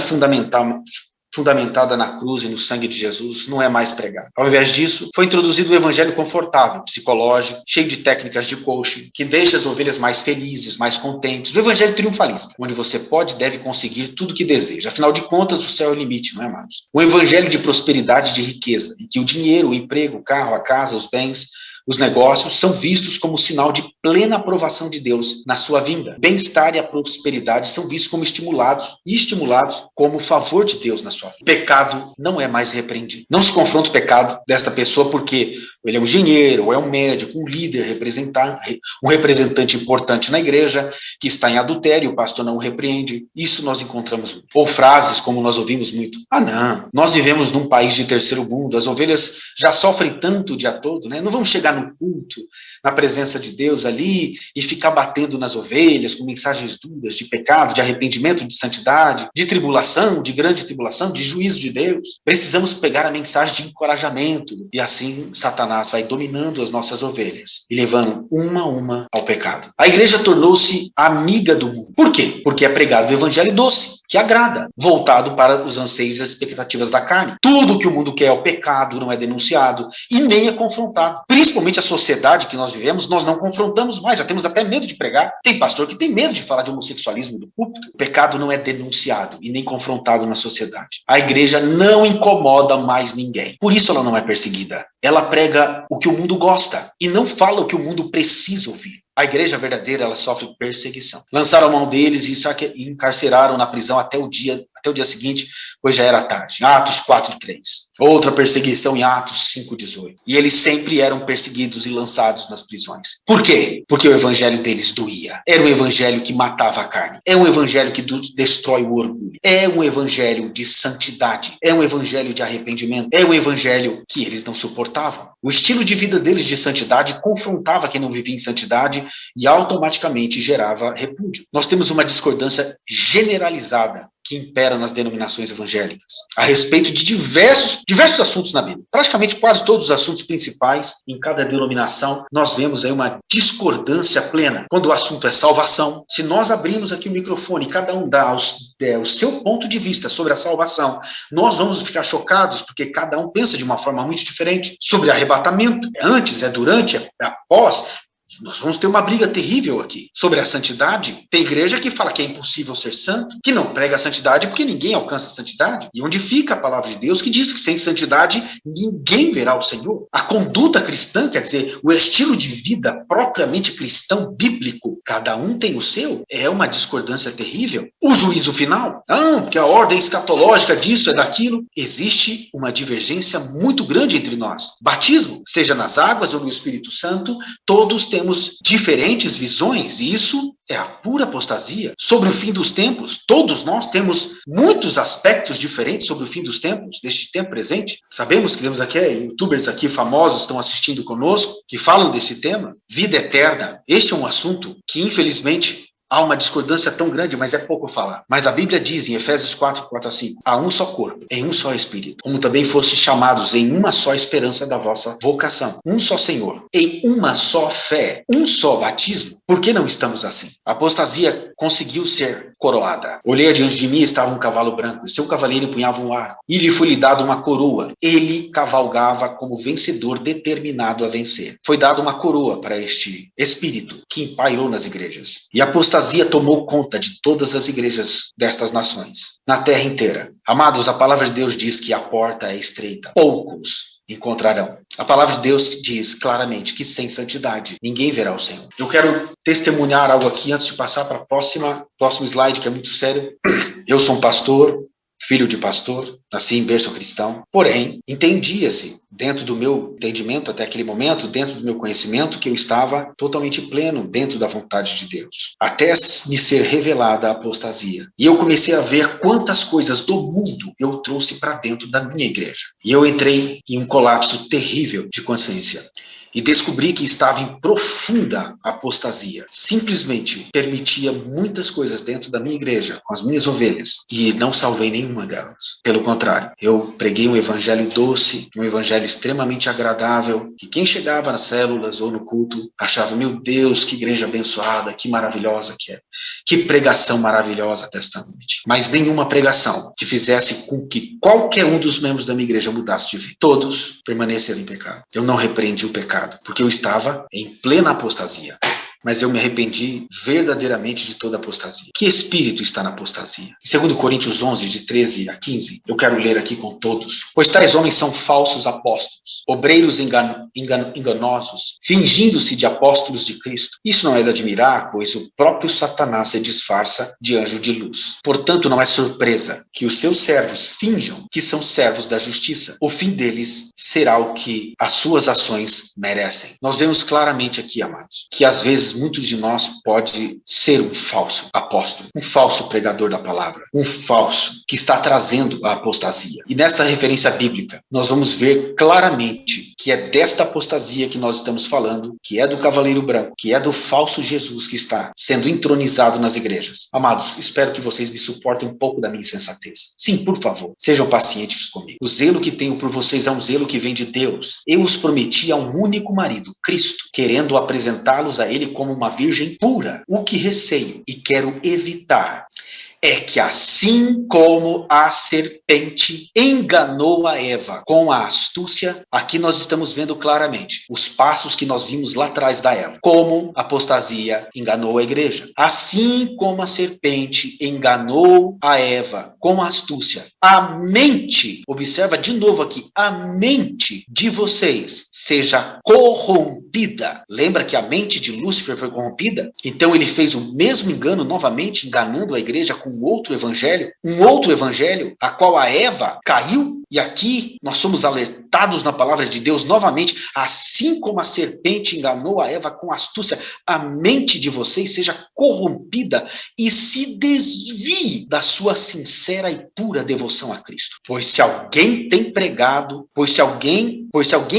fundamentada na cruz e no sangue de Jesus, não é mais pregada. Ao invés disso, foi introduzido o evangelho confortável, psicológico, cheio de técnicas de coaching, que deixa as ovelhas mais felizes, mais contentes. O evangelho triunfalista, onde você pode e deve conseguir tudo o que deseja. Afinal de contas, o céu é o limite, não é, amados? O evangelho de prosperidade e de riqueza, em que o dinheiro, o emprego, o carro, a casa, os bens, os negócios são vistos como sinal de plena aprovação de Deus na sua vinda. Bem-estar e a prosperidade são vistos como estimulados como favor de Deus na sua vida. O pecado não é mais repreendido. Não se confronta o pecado desta pessoa porque ele é um engenheiro, ou é um médico, um líder, um representante importante na igreja, que está em adultério, o pastor não o repreende. Isso nós encontramos muito. Ou frases como nós ouvimos muito: ah não, nós vivemos num país de terceiro mundo, as ovelhas já sofrem tanto o dia todo, né? Não vamos chegar no culto, na presença de Deus ali, e ficar batendo nas ovelhas com mensagens duras de pecado, de arrependimento, de santidade, de tribulação, de grande tribulação, de juízo de Deus. Precisamos pegar a mensagem de encorajamento, e assim Satanás vai dominando as nossas ovelhas e levando uma a uma ao pecado. A igreja tornou-se amiga do mundo. Por quê? Porque é pregado o evangelho doce, que agrada, voltado para os anseios e as expectativas da carne. Tudo que o mundo quer é o pecado, não é denunciado e nem é confrontado. Principalmente a sociedade que nós vivemos, nós não confrontamos mais, já temos até medo de pregar. Tem pastor que tem medo de falar de homossexualismo do púlpito. O pecado não é denunciado e nem confrontado na sociedade. A igreja não incomoda mais ninguém. Por isso ela não é perseguida. Ela prega o que o mundo gosta e não fala o que o mundo precisa ouvir. A igreja verdadeira, ela sofre perseguição. Lançaram a mão deles e encarceraram na prisão até o dia seguinte, pois já era tarde. Atos 4:3. Outra perseguição em Atos 5:18. E eles sempre eram perseguidos e lançados nas prisões. Por quê? Porque o evangelho deles doía. Era um evangelho que matava a carne. É um evangelho que destrói o orgulho. É um evangelho de santidade. É um evangelho de arrependimento. É um evangelho que eles não suportavam. O estilo de vida deles de santidade confrontava quem não vivia em santidade e automaticamente gerava repúdio. Nós temos uma discordância generalizada que impera nas denominações evangélicas, a respeito de diversos assuntos na Bíblia. Praticamente quase todos os assuntos principais, em cada denominação, nós vemos aí uma discordância plena. Quando o assunto é salvação, se nós abrirmos aqui o microfone e cada um dá o seu ponto de vista sobre a salvação, nós vamos ficar chocados, porque cada um pensa de uma forma muito diferente. Sobre arrebatamento, é antes, é durante, é após. Nós vamos ter uma briga terrível aqui. Sobre a santidade, tem igreja que fala que é impossível ser santo, que não prega a santidade porque ninguém alcança a santidade. E onde fica a palavra de Deus que diz que sem santidade ninguém verá o Senhor? A conduta cristã, quer dizer, o estilo de vida propriamente cristão, bíblico, cada um tem o seu, é uma discordância terrível. O juízo final, porque a ordem escatológica disso é daquilo, existe uma divergência muito grande entre nós. Batismo, seja nas águas ou no Espírito Santo, todos temos diferentes visões, e isso é a pura apostasia. Sobre o fim dos tempos, todos nós temos muitos aspectos diferentes sobre o fim dos tempos, deste tempo presente. Sabemos que temos aqui youtubers aqui famosos estão assistindo conosco, que falam desse tema, vida eterna. Este é um assunto que, infelizmente, há uma discordância tão grande, mas é pouco falar. Mas a Bíblia diz em Efésios 4:4-5, há um só corpo, em um só Espírito, como também fostes chamados em uma só esperança da vossa vocação, um só Senhor, em uma só fé, um só batismo. Por que não estamos assim? A apostasia conseguiu ser coroada. Olhei diante de mim, estava um cavalo branco, e seu cavaleiro empunhava um arco, e lhe foi-lhe dado uma coroa. Ele cavalgava como vencedor determinado a vencer. Foi dada uma coroa para este espírito que empairou nas igrejas. E a apostasia tomou conta de todas as igrejas destas nações, na terra inteira. Amados, a palavra de Deus diz que a porta é estreita. Poucos encontrarão. A palavra de Deus diz claramente que sem santidade ninguém verá o Senhor. Eu quero testemunhar algo aqui antes de passar para o próximo slide, que é muito sério. Eu sou um pastor, filho de pastor, nasci em berço cristão, porém, entendia-se, dentro do meu entendimento até aquele momento, dentro do meu conhecimento, que eu estava totalmente pleno dentro da vontade de Deus, até me ser revelada a apostasia. E eu comecei a ver quantas coisas do mundo eu trouxe para dentro da minha igreja. E eu entrei em um colapso terrível de consciência. E descobri que estava em profunda apostasia. Simplesmente permitia muitas coisas dentro da minha igreja, com as minhas ovelhas, e não salvei nenhuma delas. Pelo contrário, eu preguei um evangelho doce, um evangelho extremamente agradável, que quem chegava nas células ou no culto achava, meu Deus, que igreja abençoada, que maravilhosa que é. Que pregação maravilhosa desta noite. Mas nenhuma pregação que fizesse com que qualquer um dos membros da minha igreja mudasse de vida. Todos permaneceram em pecado. Eu não repreendi o pecado, porque eu estava em plena apostasia. mas eu me arrependi verdadeiramente de toda apostasia. Que espírito está na apostasia? Em 2 Coríntios 11, de 13 a 15, eu quero ler aqui com todos. Pois tais homens são falsos apóstolos, obreiros enganosos, fingindo-se de apóstolos de Cristo. Isso não é de admirar, pois o próprio Satanás se disfarça de anjo de luz. Portanto, não é surpresa que os seus servos finjam que são servos da justiça. O fim deles será o que as suas ações merecem. Nós vemos claramente aqui, amados, que às vezes muitos de nós pode ser um falso apóstolo, um falso pregador da palavra, um falso que está trazendo a apostasia. E nesta referência bíblica, nós vamos ver claramente que é desta apostasia que nós estamos falando, que é do cavaleiro branco, que é do falso Jesus que está sendo entronizado nas igrejas. Amados, espero que vocês me suportem um pouco da minha insensatez. Sim, por favor, sejam pacientes comigo. O zelo que tenho por vocês é um zelo que vem de Deus. Eu os prometi a um único marido, Cristo, querendo apresentá-los a Ele como uma virgem pura. O que receio e quero evitar é que assim como a serpente enganou a Eva com a astúcia, aqui nós estamos vendo claramente os passos que nós vimos lá atrás da Eva, como a apostasia enganou a igreja. Assim como a serpente enganou a Eva com a astúcia, a mente, observa de novo aqui, a mente de vocês seja corrompida. Lembra que a mente de Lúcifer foi corrompida? Então ele fez o mesmo engano novamente, enganando a igreja com um outro evangelho, a qual a Eva caiu, e aqui nós somos alertados na palavra de Deus novamente, assim como a serpente enganou a Eva com astúcia, a mente de vocês seja corrompida e se desvie da sua sincera e pura devoção a Cristo. Pois se alguém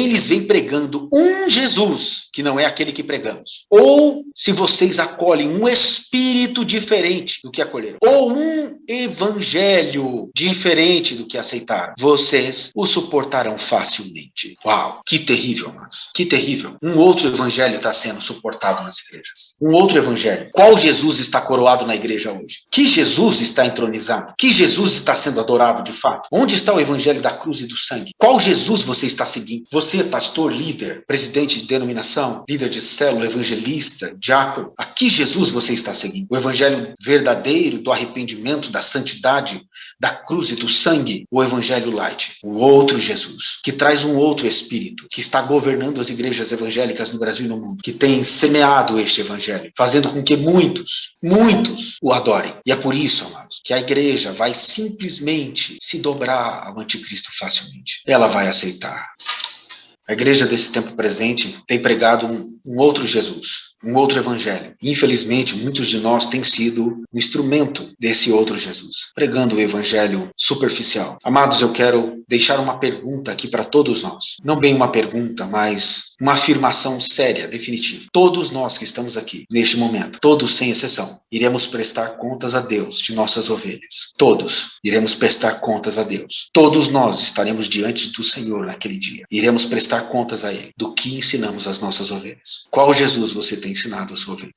lhes vem pregando um Jesus, que não é aquele que pregamos, ou se vocês acolhem um espírito diferente do que acolheram, ou um evangelho diferente do que aceitaram, vocês o suportarão facilmente. Uau, que terrível, amados, que terrível. Um outro evangelho está sendo suportado nas igrejas. Um outro evangelho. Qual Jesus está coroado na igreja hoje? Que Jesus está entronizado? Que Jesus está sendo adorado de fato? Onde está o evangelho da cruz e do sangue? Qual Jesus você está seguindo? Você, pastor, líder, presidente de denominação, líder de célula, evangelista, diácono, a que Jesus você está seguindo? O evangelho verdadeiro do arrependimento, da santidade, da cruz e do sangue, o evangelho light, o outro Jesus, que traz um outro espírito, que está governando as igrejas evangélicas no Brasil e no mundo, que tem semeado este evangelho, fazendo com que muitos o adorem. E é por isso, amados, que a igreja vai simplesmente se dobrar ao anticristo facilmente. Ela vai aceitar. A igreja desse tempo presente tem pregado um outro Jesus, um outro evangelho. Infelizmente, muitos de nós têm sido um instrumento desse outro Jesus, pregando o evangelho superficial. Amados, eu quero deixar uma pergunta aqui para todos nós. Não bem uma pergunta, mas uma afirmação séria, definitiva. Todos nós que estamos aqui, neste momento, todos sem exceção, iremos prestar contas a Deus de nossas ovelhas. Todos iremos prestar contas a Deus. Todos nós estaremos diante do Senhor naquele dia. Iremos prestar contas a Ele do que ensinamos às nossas ovelhas. Qual Jesus você tem ensinado a sua ovelha?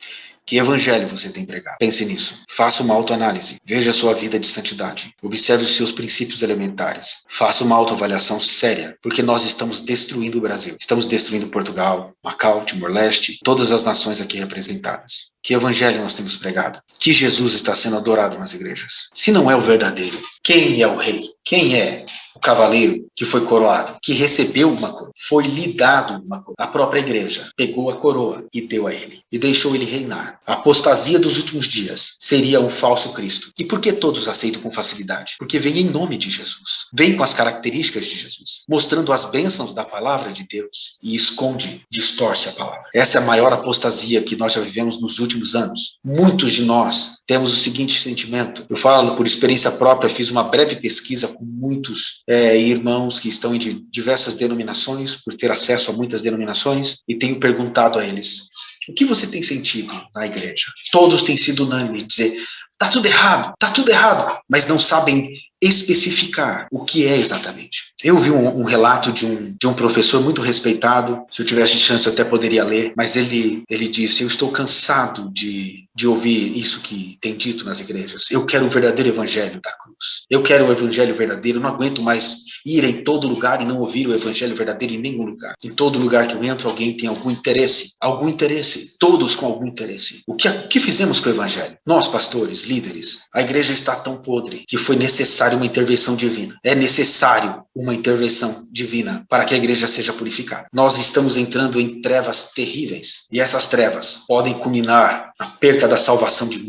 Que evangelho você tem pregado? Pense nisso. Faça uma autoanálise. Veja a sua vida de santidade. Observe os seus princípios elementares. Faça uma autoavaliação séria, porque nós estamos destruindo o Brasil. Estamos destruindo Portugal, Macau, Timor-Leste, todas as nações aqui representadas. Que evangelho nós temos pregado? Que Jesus está sendo adorado nas igrejas? Se não é o verdadeiro, quem é o rei? Quem é o cavaleiro que foi coroado, que recebeu uma coroa, foi lhe dado uma coroa? A própria igreja pegou a coroa e deu a ele, e deixou ele reinar. A apostasia dos últimos dias seria um falso Cristo. E por que todos aceitam com facilidade? Porque vem em nome de Jesus, vem com as características de Jesus, mostrando as bênçãos da palavra de Deus, e esconde, distorce a palavra. Essa é a maior apostasia que nós já vivemos nos últimos anos. Muitos de nós temos o seguinte sentimento. Eu falo por experiência própria, fiz uma breve pesquisa com muitos irmãos que estão em diversas denominações, por ter acesso a muitas denominações, e tenho perguntado a eles: o que você tem sentido na igreja? Todos têm sido unânimes, dizer: Tá tudo errado, mas não sabem especificar o que é exatamente. Eu vi um relato de um professor muito respeitado, se eu tivesse chance eu até poderia ler, mas ele disse: eu estou cansado de ouvir isso que tem dito nas igrejas. Eu quero o verdadeiro evangelho da cruz. Eu quero o evangelho verdadeiro, eu não aguento mais ir em todo lugar e não ouvir o evangelho verdadeiro em nenhum lugar. Em todo lugar que eu entro, alguém tem algum interesse, todos com algum interesse. O que fizemos com o evangelho? Nós, pastores, líderes, a igreja está tão podre que foi necessário uma intervenção divina. É necessário uma intervenção divina para que a igreja seja purificada. Nós estamos entrando em trevas terríveis, e essas trevas podem culminar na perca da salvação de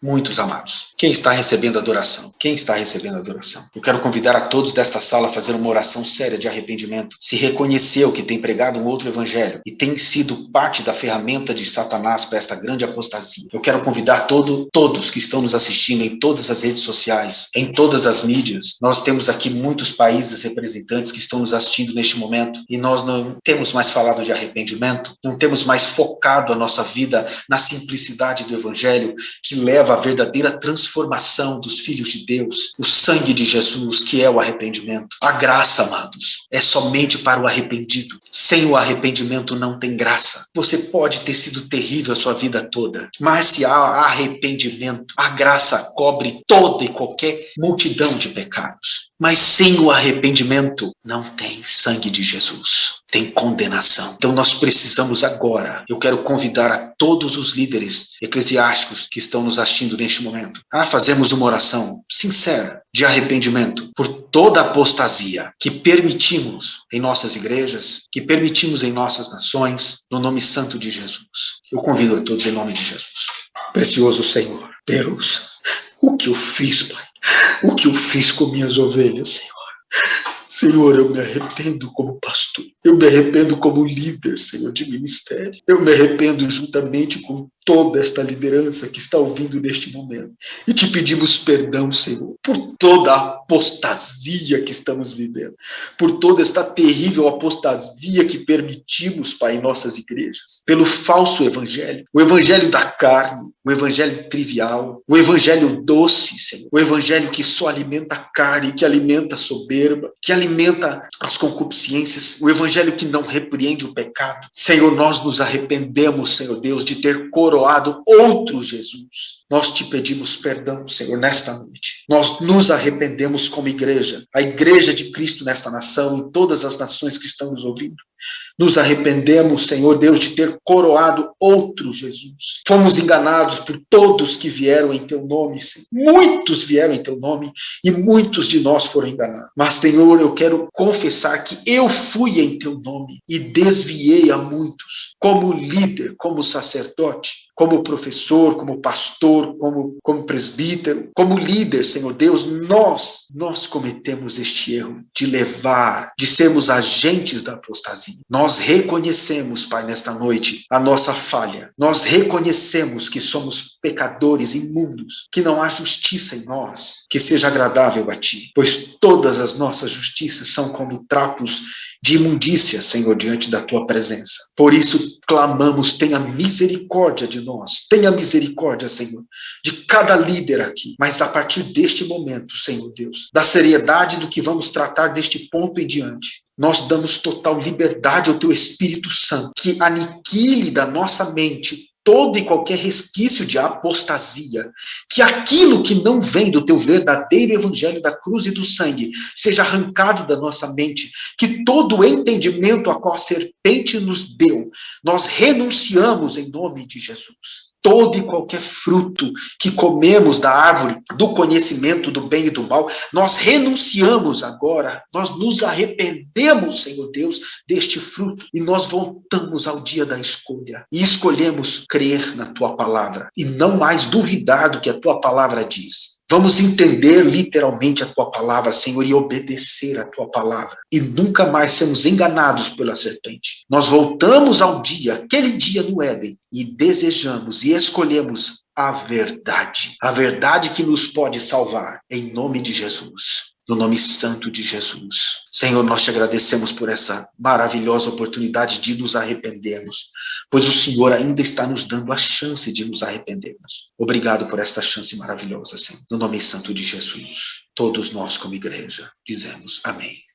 muitos amados. Quem está recebendo adoração? Eu quero convidar a todos desta sala a fazer uma oração séria de arrependimento. Se reconheceu que tem pregado um outro evangelho e tem sido parte da ferramenta de Satanás para esta grande apostasia. Eu quero convidar todos que estão nos assistindo em todas as redes sociais, em todas as mídias. Nós temos aqui muitos países representantes que estão nos assistindo neste momento, e nós não temos mais falado de arrependimento, não temos mais focado a nossa vida na simplicidade do evangelho, que leva à verdadeira transformação dos filhos de Deus, o sangue de Jesus, que é o arrependimento. A graça, amados, é somente para o arrependido. Sem o arrependimento não tem graça. Você pode ter sido terrível a sua vida toda, mas se há arrependimento, a graça cobre toda e qualquer multidão de pecados. Mas sem o arrependimento não tem sangue de Jesus, tem condenação. Então nós precisamos agora, eu quero convidar a todos os líderes eclesiásticos que estão nos assistindo neste momento a fazermos uma oração sincera de arrependimento por toda a apostasia que permitimos em nossas igrejas, que permitimos em nossas nações, no nome santo de Jesus. Eu convido a todos em nome de Jesus. Precioso Senhor, Deus, o que eu fiz, Pai? O que eu fiz com minhas ovelhas, Senhor? Senhor, eu me arrependo como pastor. Eu me arrependo como líder, Senhor, de ministério. Eu me arrependo juntamente com toda esta liderança que está ouvindo neste momento. E te pedimos perdão, Senhor, por toda a apostasia que estamos vivendo, por toda esta terrível apostasia que permitimos, Pai, em nossas igrejas, pelo falso evangelho, o evangelho da carne, o evangelho trivial, o evangelho doce, Senhor, o evangelho que só alimenta a carne, que alimenta a soberba, que alimenta as concupiscências, o evangelho que não repreende o pecado. Senhor, nós nos arrependemos, Senhor Deus, de ter coroado outro Jesus. Nós te pedimos perdão, Senhor, nesta noite. Nós nos arrependemos como igreja, a igreja de Cristo nesta nação, em todas as nações que estão nos ouvindo. Nos arrependemos, Senhor Deus, de ter coroado outro Jesus. Fomos enganados por todos que vieram em teu nome, Senhor. Muitos vieram em teu nome e muitos de nós foram enganados. Mas, Senhor, eu quero confessar que eu fui em teu nome e desviei a muitos, como líder, como sacerdote, como professor, como pastor, como presbítero, como líder, Senhor Deus. Nós cometemos este erro de levar, de sermos agentes da apostasia. Nós reconhecemos, Pai, nesta noite, a nossa falha. Nós reconhecemos que somos pecadores imundos, que não há justiça em nós que seja agradável a Ti, pois todas as nossas justiças são como trapos de imundícia, Senhor, diante da Tua presença. Por isso, clamamos, tenha misericórdia de nós, tenha misericórdia, Senhor, de cada líder aqui, mas a partir deste momento, Senhor Deus, da seriedade do que vamos tratar deste ponto em diante, nós damos total liberdade ao Teu Espírito Santo, que aniquile da nossa mente todo e qualquer resquício de apostasia, que aquilo que não vem do Teu verdadeiro evangelho da cruz e do sangue seja arrancado da nossa mente, que todo o entendimento a qual a serpente nos deu, nós renunciamos em nome de Jesus. Todo e qualquer fruto que comemos da árvore do conhecimento do bem e do mal, nós renunciamos agora, nós nos arrependemos, Senhor Deus, deste fruto e nós voltamos ao dia da escolha e escolhemos crer na Tua palavra e não mais duvidar do que a Tua palavra diz. Vamos entender literalmente a Tua palavra, Senhor, e obedecer a Tua palavra. E nunca mais sermos enganados pela serpente. Nós voltamos ao dia, aquele dia no Éden, e desejamos e escolhemos a verdade que nos pode salvar, em nome de Jesus. no nome santo de Jesus. Senhor, nós te agradecemos por essa maravilhosa oportunidade de nos arrependermos, pois o Senhor ainda está nos dando a chance de nos arrependermos. Obrigado por esta chance maravilhosa, Senhor. No nome santo de Jesus, todos nós como igreja dizemos amém.